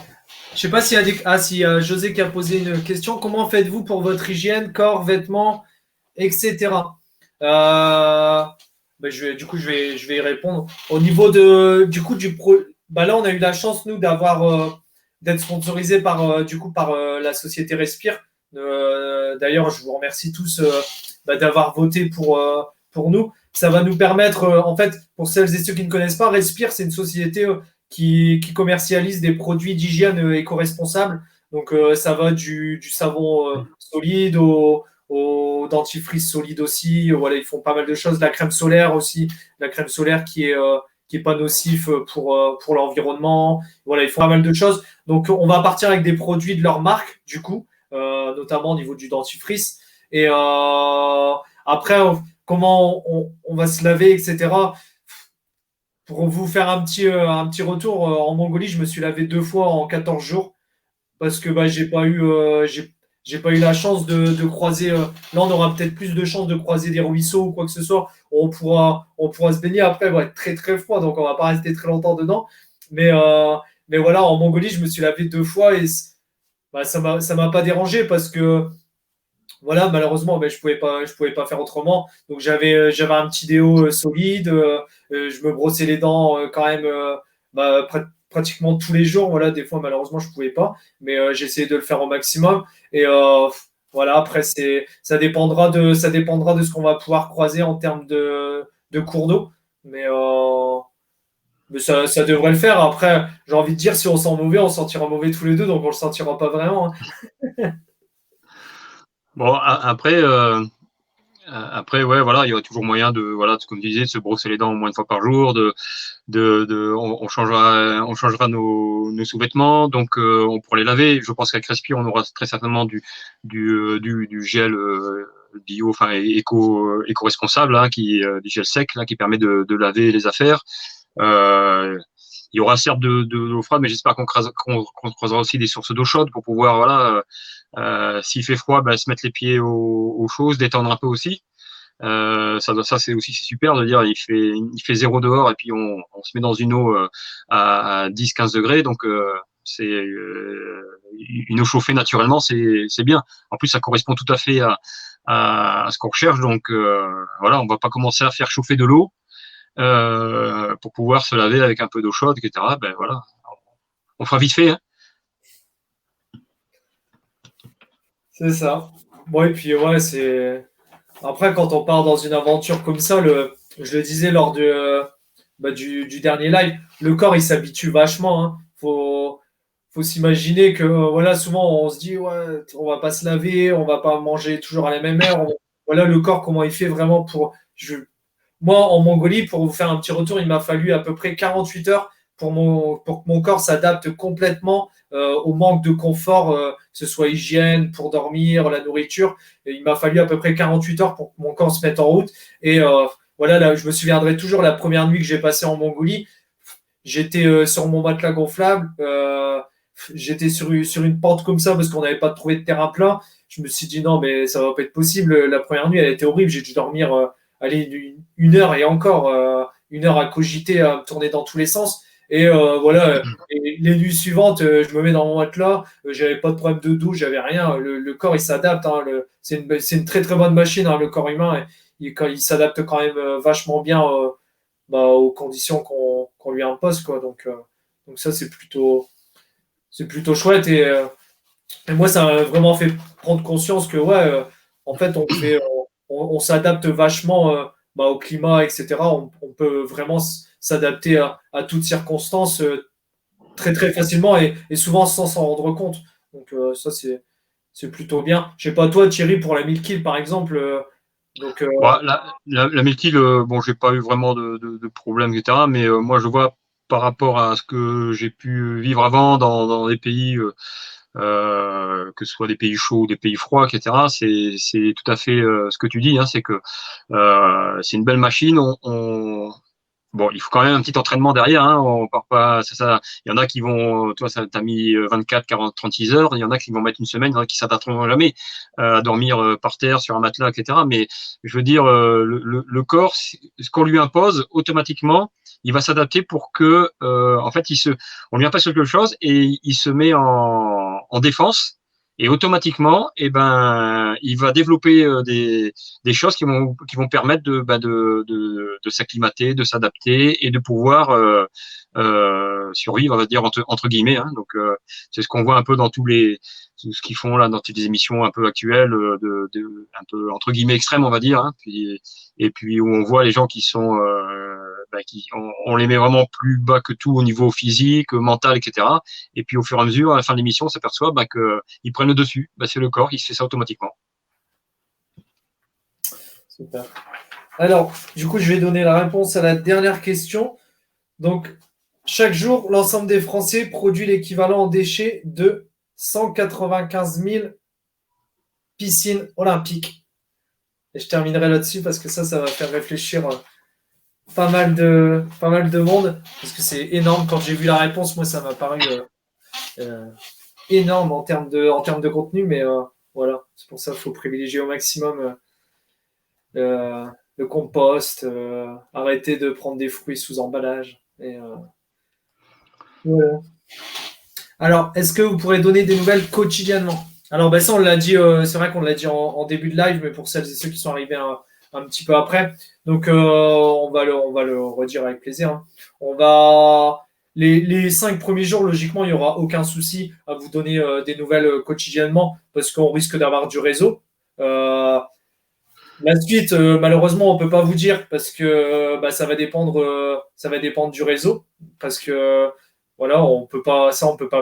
ne sais pas s'il y a des... Ah, si José qui a posé une question. Comment faites-vous pour votre hygiène, corps, vêtements, etc. Je vais y répondre. Au niveau là, on a eu la chance, nous, d'être sponsorisé par la société Respire. D'ailleurs, je vous remercie tous d'avoir voté pour nous. Ça va nous permettre, en fait, pour celles et ceux qui ne connaissent pas, Respire, c'est une société qui commercialise des produits d'hygiène éco-responsables. Donc, ça va du savon solide au dentifrice solide aussi. Voilà, ils font pas mal de choses. La crème solaire aussi, la crème solaire qui est pas nocif pour l'environnement. Voilà, ils font pas mal de choses. Donc, on va partir avec des produits de leur marque, du coup, notamment au niveau du dentifrice. Et après, comment on va se laver, etc. Pour vous faire un petit retour, en Mongolie, je me suis lavé 2 fois en 14 jours parce que j'ai pas eu la chance de croiser. Là, on aura peut-être plus de chances de croiser des ruisseaux ou quoi que ce soit. On pourra se baigner. Après, il va être très très froid, donc on va pas rester très longtemps dedans. Mais voilà, en Mongolie, je me suis lavé 2 fois et ça m'a pas dérangé parce que voilà, malheureusement, je pouvais pas faire autrement. Donc j'avais un petit déo solide. Je me brossais les dents quand même pratiquement tous les jours. Voilà, des fois, malheureusement, je pouvais pas, mais j'essayais de le faire au maximum. Et voilà, après, ça dépendra de ce qu'on va pouvoir croiser en termes de cours d'eau. Mais ça devrait le faire. Après, j'ai envie de dire, si on sent mauvais, on sentira mauvais tous les deux, donc on le sentira pas vraiment, hein. Bon, après, ouais, voilà, il y aurait toujours moyen comme tu disais, de se brosser les dents au moins une fois par jour, on changera nos sous-vêtements, donc on pourra les laver. Je pense qu'avec Respire, on aura très certainement du gel bio, enfin éco-responsable, du gel sec, là, qui permet de laver les affaires. Il y aura certes de l'eau froide, mais j'espère qu'on croisera aussi des sources d'eau chaude pour pouvoir, voilà, s'il fait froid, se mettre les pieds au chaud, se détendre un peu aussi. Ça c'est aussi c'est super de dire il fait 0 dehors et puis on se met dans une eau à 10-15 degrés, donc c'est une eau chauffée naturellement, c'est bien. En plus, ça correspond tout à fait à ce qu'on recherche, donc voilà, on va pas commencer à faire chauffer de l'eau pour pouvoir se laver avec un peu d'eau chaude, etc. Ben voilà, on fera vite fait, hein. C'est ça. Bon, et puis ouais, c'est. Après, quand on part dans une aventure comme ça, je le disais lors du dernier live, le corps il s'habitue vachement, hein. Faut s'imaginer que voilà, souvent on se dit ouais, on va pas se laver, on va pas manger toujours à la même heure. Voilà le corps comment il fait vraiment moi en Mongolie pour vous faire un petit retour, il m'a fallu à peu près 48 heures pour que mon corps s'adapte complètement au manque de confort, que ce soit hygiène, pour dormir, la nourriture. Et il m'a fallu à peu près 48 heures pour que mon corps se mette en route. Et voilà, là, je me souviendrai toujours la première nuit que j'ai passée en Mongolie. j'étais sur mon matelas gonflable, j'étais sur une pente comme ça parce qu'on n'avait pas trouvé de terrain plat. Je me suis dit non, mais ça va pas être possible. La première nuit, elle a été horrible. J'ai dû dormir allez, une heure et encore une heure à cogiter, à me tourner dans tous les sens. Et voilà, et les nuits suivantes, je me mets dans mon matelas, j'avais pas de problème de douche, j'avais rien. Le corps, il s'adapte. Hein, c'est une très très bonne machine, hein, le corps humain. Il s'adapte quand même vachement bien aux conditions qu'on lui impose, quoi. Donc ça, c'est plutôt chouette. Et moi, ça m'a vraiment fait prendre conscience que, ouais, en fait, on s'adapte vachement au climat, etc. On peut vraiment s'adapter à toutes circonstances très, très facilement et souvent sans s'en rendre compte. Donc, ça, c'est plutôt bien. Je sais pas, toi, Thierry, pour la 1000 kills, par exemple, donc, Bon, la méthyle, bon, j'ai pas eu vraiment de problème, etc. Mais moi, je vois par rapport à ce que j'ai pu vivre avant dans des pays, que ce soit des pays chauds ou des pays froids, etc. C'est tout à fait ce que tu dis, hein, c'est que c'est une belle machine. Bon, il faut quand même un petit entraînement derrière, hein. On part pas, c'est ça. Il y en a qui vont, toi, ça t'as mis 24, 40, 36 heures. Il y en a qui vont mettre une semaine, il y en a qui s'adapteront jamais à dormir par terre sur un matelas, etc. Mais je veux dire, le corps, ce qu'on lui impose, automatiquement, il va s'adapter pour que, en fait, on lui impose quelque chose et il se met en défense. Et automatiquement, eh ben, il va développer des choses qui vont permettre de s'acclimater, de s'adapter et de pouvoir survivre, on va dire entre guillemets. Hein. Donc c'est ce qu'on voit un peu dans tout ce qu'ils font là dans toutes les émissions un peu actuelles, un peu entre guillemets extrêmes, on va dire. Hein. Et puis où on voit les gens qui sont on les met vraiment plus bas que tout au niveau physique, mental, etc. Et puis au fur et à mesure, à la fin de l'émission, on s'aperçoit qu'ils prennent le dessus. C'est le corps, il se fait ça automatiquement. super. Alors, du coup, je vais donner la réponse à la dernière question. Donc, chaque jour, l'ensemble des Français produit l'équivalent en déchets de 195 000 piscines olympiques. Et je terminerai là-dessus parce que ça va faire réfléchir pas mal de monde. Parce que c'est énorme. Quand j'ai vu la réponse, moi, ça m'a paru énorme en termes de contenu. Mais voilà, c'est pour ça qu'il faut privilégier au maximum le compost, arrêter de prendre des fruits sous emballage. Et, voilà. Alors, est-ce que vous pourrez donner des nouvelles quotidiennement? Alors, ben ça, on l'a dit, c'est vrai qu'on l'a dit en début de live, mais pour celles et ceux qui sont arrivés un petit peu après. Donc, on va le redire avec plaisir. Hein. On va. Les 5 premiers jours, logiquement, il n'y aura aucun souci à vous donner des nouvelles quotidiennement parce qu'on risque d'avoir du réseau. La suite, malheureusement, on peut pas vous dire parce que ça va dépendre du réseau parce que voilà, on peut pas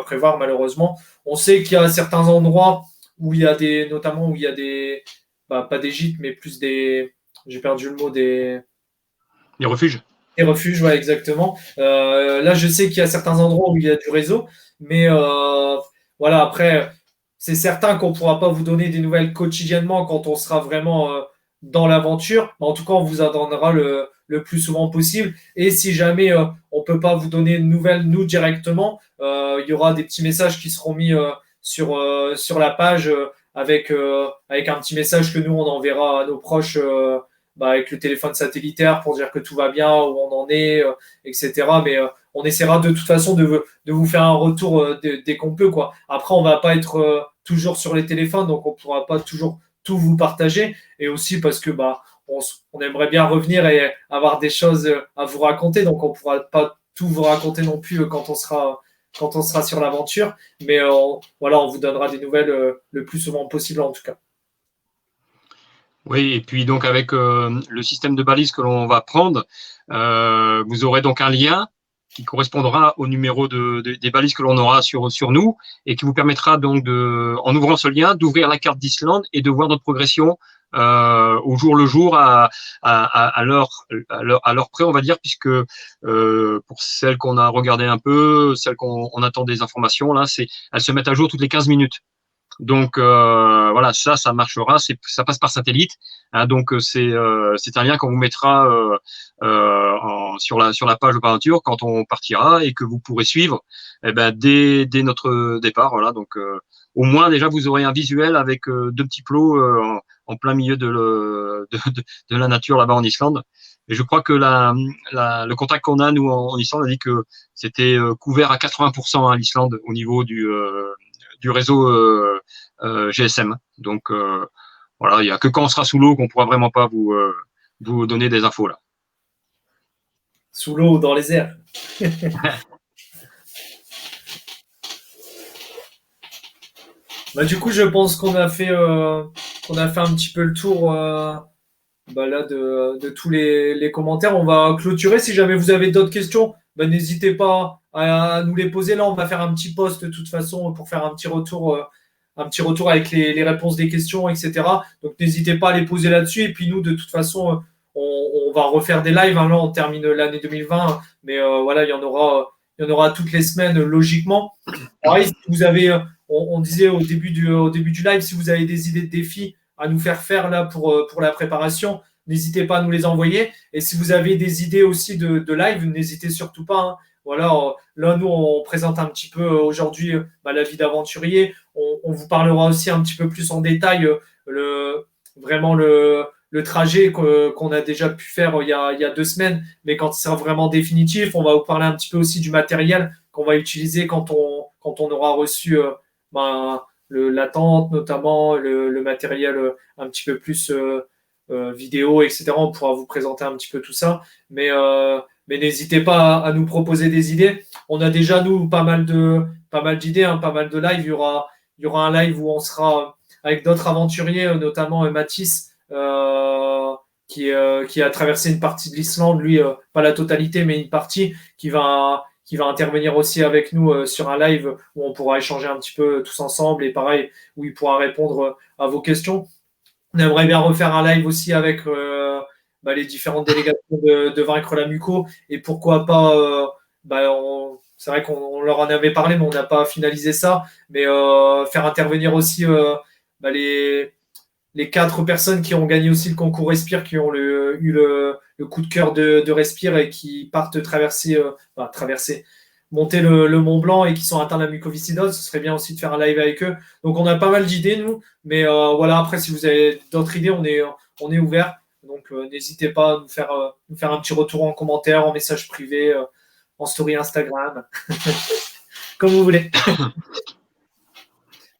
prévoir malheureusement. On sait qu'il y a certains endroits où il y a notamment où il y a pas des gîtes, mais plus j'ai perdu le mot Les refuges. des refuges, ouais, exactement. Là, je sais qu'il y a certains endroits où il y a du réseau, mais voilà, après, c'est certain qu'on ne pourra pas vous donner des nouvelles quotidiennement quand on sera vraiment dans l'aventure. En tout cas, on vous en donnera le plus souvent possible. Et si jamais on ne peut pas vous donner de nouvelles, nous, directement, il y aura des petits messages qui seront mis sur la page avec un petit message que nous, on enverra à nos proches avec le téléphone satellitaire pour dire que tout va bien, où on en est, etc. Mais on essaiera de toute façon de vous faire un retour dès qu'on peut, quoi. Après, on va pas être toujours sur les téléphones, donc on pourra pas toujours tout vous partager. Et aussi parce que on aimerait bien revenir et avoir des choses à vous raconter, donc on pourra pas tout vous raconter non plus quand on sera sur l'aventure. Mais voilà, on vous donnera des nouvelles le plus souvent possible en tout cas. Oui, et puis donc avec le système de balise que l'on va prendre, vous aurez donc un lien qui correspondra au numéro des balises que l'on aura sur nous et qui vous permettra donc en ouvrant ce lien, d'ouvrir la carte d'Islande et de voir notre progression au jour le jour à l'heure près, on va dire, puisque pour celles qu'on a regardées un peu, celles qu'on attend des informations, là, elles se mettent à jour toutes les 15 minutes. Donc voilà, ça marchera. Ça passe par satellite. Hein, donc c'est un lien qu'on vous mettra sur la page de Paraventure quand on partira et que vous pourrez suivre dès notre départ. Voilà. Donc au moins déjà vous aurez un visuel avec deux petits plots en plein milieu de la nature là-bas en Islande. Et je crois que le contact qu'on a nous en Islande a dit que c'était couvert à 80% à l'Islande au niveau du réseau GSM. Donc voilà, il n'y a que quand on sera sous l'eau qu'on ne pourra vraiment pas vous donner des infos là. Sous l'eau ou dans les airs. Du coup, je pense qu'on a fait un petit peu le tour là, de tous les commentaires. On va clôturer. Si jamais vous avez d'autres questions, n'hésitez pas à nous les poser. Là, on va faire un petit post de toute façon pour faire un petit retour avec les réponses des questions, etc. Donc, n'hésitez pas à les poser là-dessus. Et puis, nous, de toute façon, on va refaire des lives. Hein. Là, on termine l'année 2020. Mais voilà, il y en aura toutes les semaines, logiquement. Pareil, si vous avez, on disait au début du live, si vous avez des idées de défis à nous faire là pour la préparation, n'hésitez pas à nous les envoyer. Et si vous avez des idées aussi de live, n'hésitez surtout pas. Hein. Voilà, là, nous, on présente un petit peu aujourd'hui la vie d'aventurier. On vous parlera aussi un petit peu plus en détail vraiment le trajet qu'on a déjà pu faire il y a 2 semaines. Mais quand il sera vraiment définitif, on va vous parler un petit peu aussi du matériel qu'on va utiliser quand on aura reçu la tente, notamment le matériel un petit peu plus vidéo, etc. On pourra vous présenter un petit peu tout ça. Mais n'hésitez pas à nous proposer des idées. On a déjà, nous, pas mal d'idées, hein, pas mal de lives. Il y aura un live où on sera avec d'autres aventuriers, notamment Mathis, qui a traversé une partie de l'Islande, lui, pas la totalité, mais une partie, qui va intervenir aussi avec nous sur un live où on pourra échanger un petit peu tous ensemble et pareil, où il pourra répondre à vos questions. On aimerait bien refaire un live aussi avec les différentes délégations de Vaincre la Muco et pourquoi pas, c'est vrai qu'on leur en avait parlé, mais on n'a pas finalisé ça, mais faire intervenir aussi les 4 personnes qui ont gagné aussi le concours Respire, qui ont eu le coup de cœur de Respire et qui partent monter le Mont Blanc et qui sont atteints de la mucoviscidose. Ce serait bien aussi de faire un live avec eux. Donc on a pas mal d'idées, nous. Mais voilà, après, si vous avez d'autres idées, on est ouvert. Donc n'hésitez pas à nous faire un petit retour en commentaire, en message privé, en story Instagram. Comme vous voulez.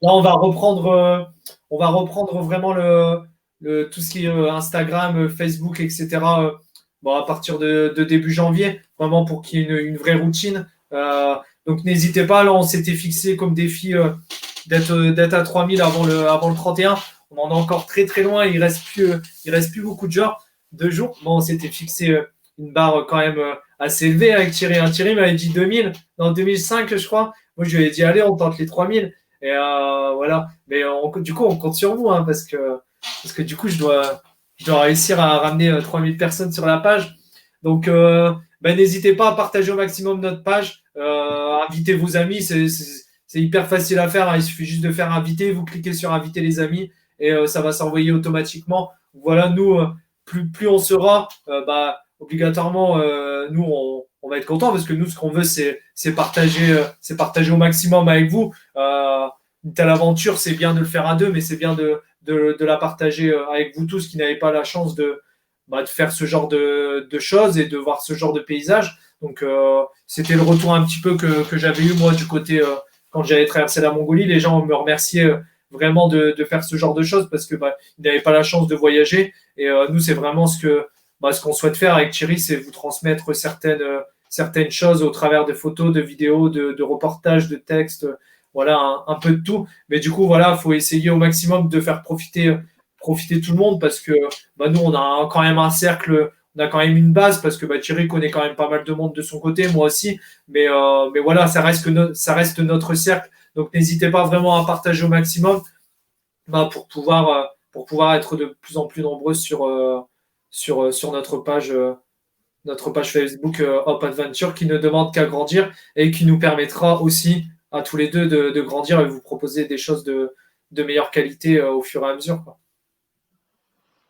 Là, on va reprendre vraiment tout ce qui est Instagram, Facebook, etc. À partir de début janvier, vraiment pour qu'il y ait une vraie routine. Donc n'hésitez pas, là on s'était fixé comme défi d'être à 3000 avant le 31. On en est encore très très loin, il reste plus beaucoup de jours. Bon, on s'était fixé une barre quand même assez élevée avec Thierry. Thierry m'avait dit 2000, dans 2005 je crois. Moi je lui ai dit allez, on tente les 3000. Et voilà. Mais du coup on compte sur vous, hein, parce que du coup je dois réussir à ramener 3000 personnes sur la page. Donc n'hésitez pas à partager au maximum notre page, invitez vos amis, c'est hyper facile à faire, hein. Il suffit juste de faire inviter, vous cliquez sur inviter les amis et ça va s'envoyer automatiquement. Voilà, nous, plus on sera, obligatoirement, nous, on va être content parce que nous, ce qu'on veut, c'est partager au maximum avec vous. Une telle aventure, c'est bien de le faire à deux, mais c'est bien de la partager avec vous tous qui n'avez pas la chance de faire ce genre de choses et de voir ce genre de paysage. Donc, c'était le retour un petit peu que j'avais eu, moi, du côté, quand j'avais traversé la Mongolie. Les gens me remerciaient vraiment de faire ce genre de choses parce que ils n'avaient pas la chance de voyager. Et nous, c'est vraiment ce qu'on souhaite faire avec Thierry, c'est vous transmettre certaines choses au travers de photos, de vidéos, de reportages, de textes, voilà, un peu de tout. Mais du coup, voilà, il faut essayer au maximum de faire profiter tout le monde parce que nous, on a quand même un cercle, on a quand même une base parce que Thierry connaît quand même pas mal de monde de son côté, moi aussi. Mais voilà, ça reste notre cercle. Donc, n'hésitez pas vraiment à partager au maximum pour pouvoir être de plus en plus nombreux sur notre page Facebook Hop Adventure qui ne demande qu'à grandir et qui nous permettra aussi à tous les deux de grandir et vous proposer des choses de de meilleure qualité au fur et à mesure, quoi.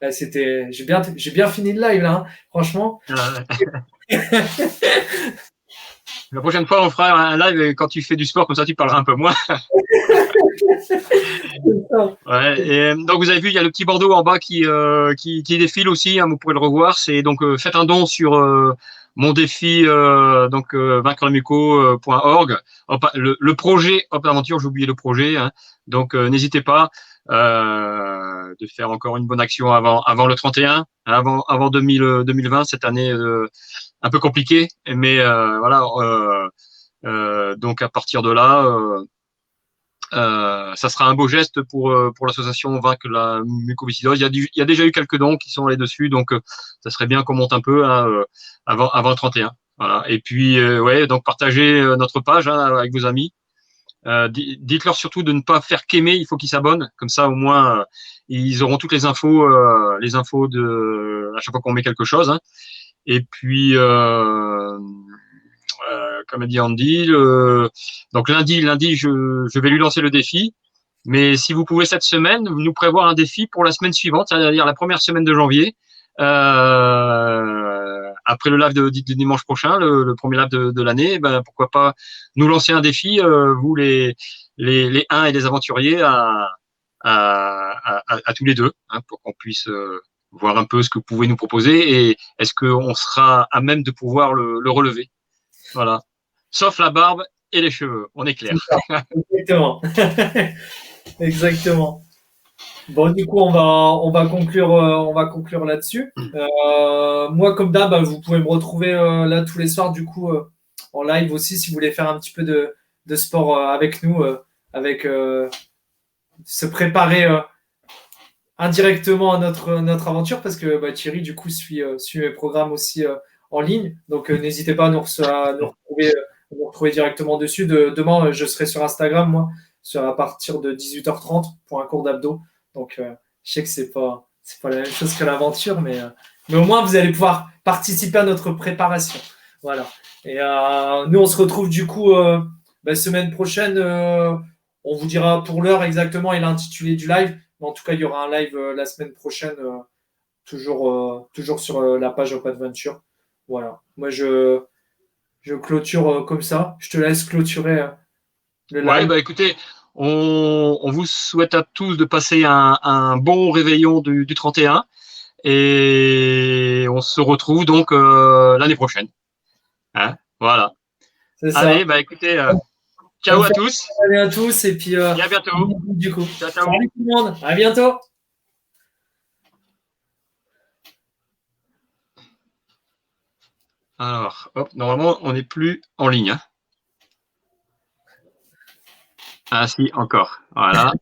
Là, j'ai bien fini le live, là, hein. Franchement. La prochaine fois, on fera un live et quand tu fais du sport, comme ça, tu parleras un peu moins. Ouais, et donc, vous avez vu, il y a le petit bandeau en bas qui défile aussi. Hein, vous pourrez le revoir. C'est donc faites un don sur mon défi vaincrelamuco.org. Le projet Hop Aventure, j'ai oublié le projet. Hein, donc n'hésitez pas de faire encore une bonne action avant le 31, avant 2020, cette année un peu compliquée. Mais voilà. Donc à partir de là. Ça sera un beau geste pour l'association Vaincre la mucoviscidose. Il y a déjà eu quelques dons qui sont allés dessus, donc ça serait bien qu'on monte un peu hein, avant le 31. Voilà. Et puis, ouais, donc partagez notre page hein, avec vos amis. Dites-leur surtout de ne pas faire qu'aimer, il faut qu'ils s'abonnent. Comme ça, au moins, ils auront toutes les infos de à chaque fois qu'on met quelque chose. Hein. Et puis, comme a dit Andy. Donc lundi, je vais lui lancer le défi. Mais si vous pouvez cette semaine, nous prévoir un défi pour la semaine suivante, c'est-à-dire la première semaine de janvier, après le live de dimanche prochain, le premier live de l'année, ben, pourquoi pas nous lancer un défi, vous les 1 et les aventuriers à tous les deux, hein, pour qu'on puisse voir un peu ce que vous pouvez nous proposer et est-ce qu'on sera à même de pouvoir le relever. Voilà. Sauf la barbe et les cheveux, on est clair. Exactement. Exactement. Bon, du coup, on va conclure là-dessus. Moi, comme d'hab, vous pouvez me retrouver là tous les soirs, du coup, en live aussi, si vous voulez faire un petit peu de sport avec nous, avec se préparer indirectement à notre aventure, parce que Thierry, du coup, suit mes programmes aussi en ligne. Donc, n'hésitez pas à nous retrouver directement dessus. Demain, je serai sur Instagram, moi, à partir de 18h30 pour un cours d'abdos. Donc, je sais que c'est pas la même chose que l'aventure, mais au moins, vous allez pouvoir participer à notre préparation. Voilà. Et nous, on se retrouve du coup semaine prochaine. On vous dira pour l'heure exactement et l'intitulé du live. Mais en tout cas, il y aura un live la semaine prochaine, toujours sur la page Hop Adventure. Voilà. Moi, je clôture comme ça. Je te laisse clôturer le live. Ouais, bah écoutez, on vous souhaite à tous de passer un bon réveillon du 31 et on se retrouve donc l'année prochaine. Hein, voilà. C'est ça. Allez, bah écoutez, ciao à tous. Salut à tous et puis et à bientôt. Du coup. Ciao, ciao. Salut tout le monde. À bientôt. Alors, hop, normalement, on n'est plus en ligne. Hein. Ah si, encore. Voilà.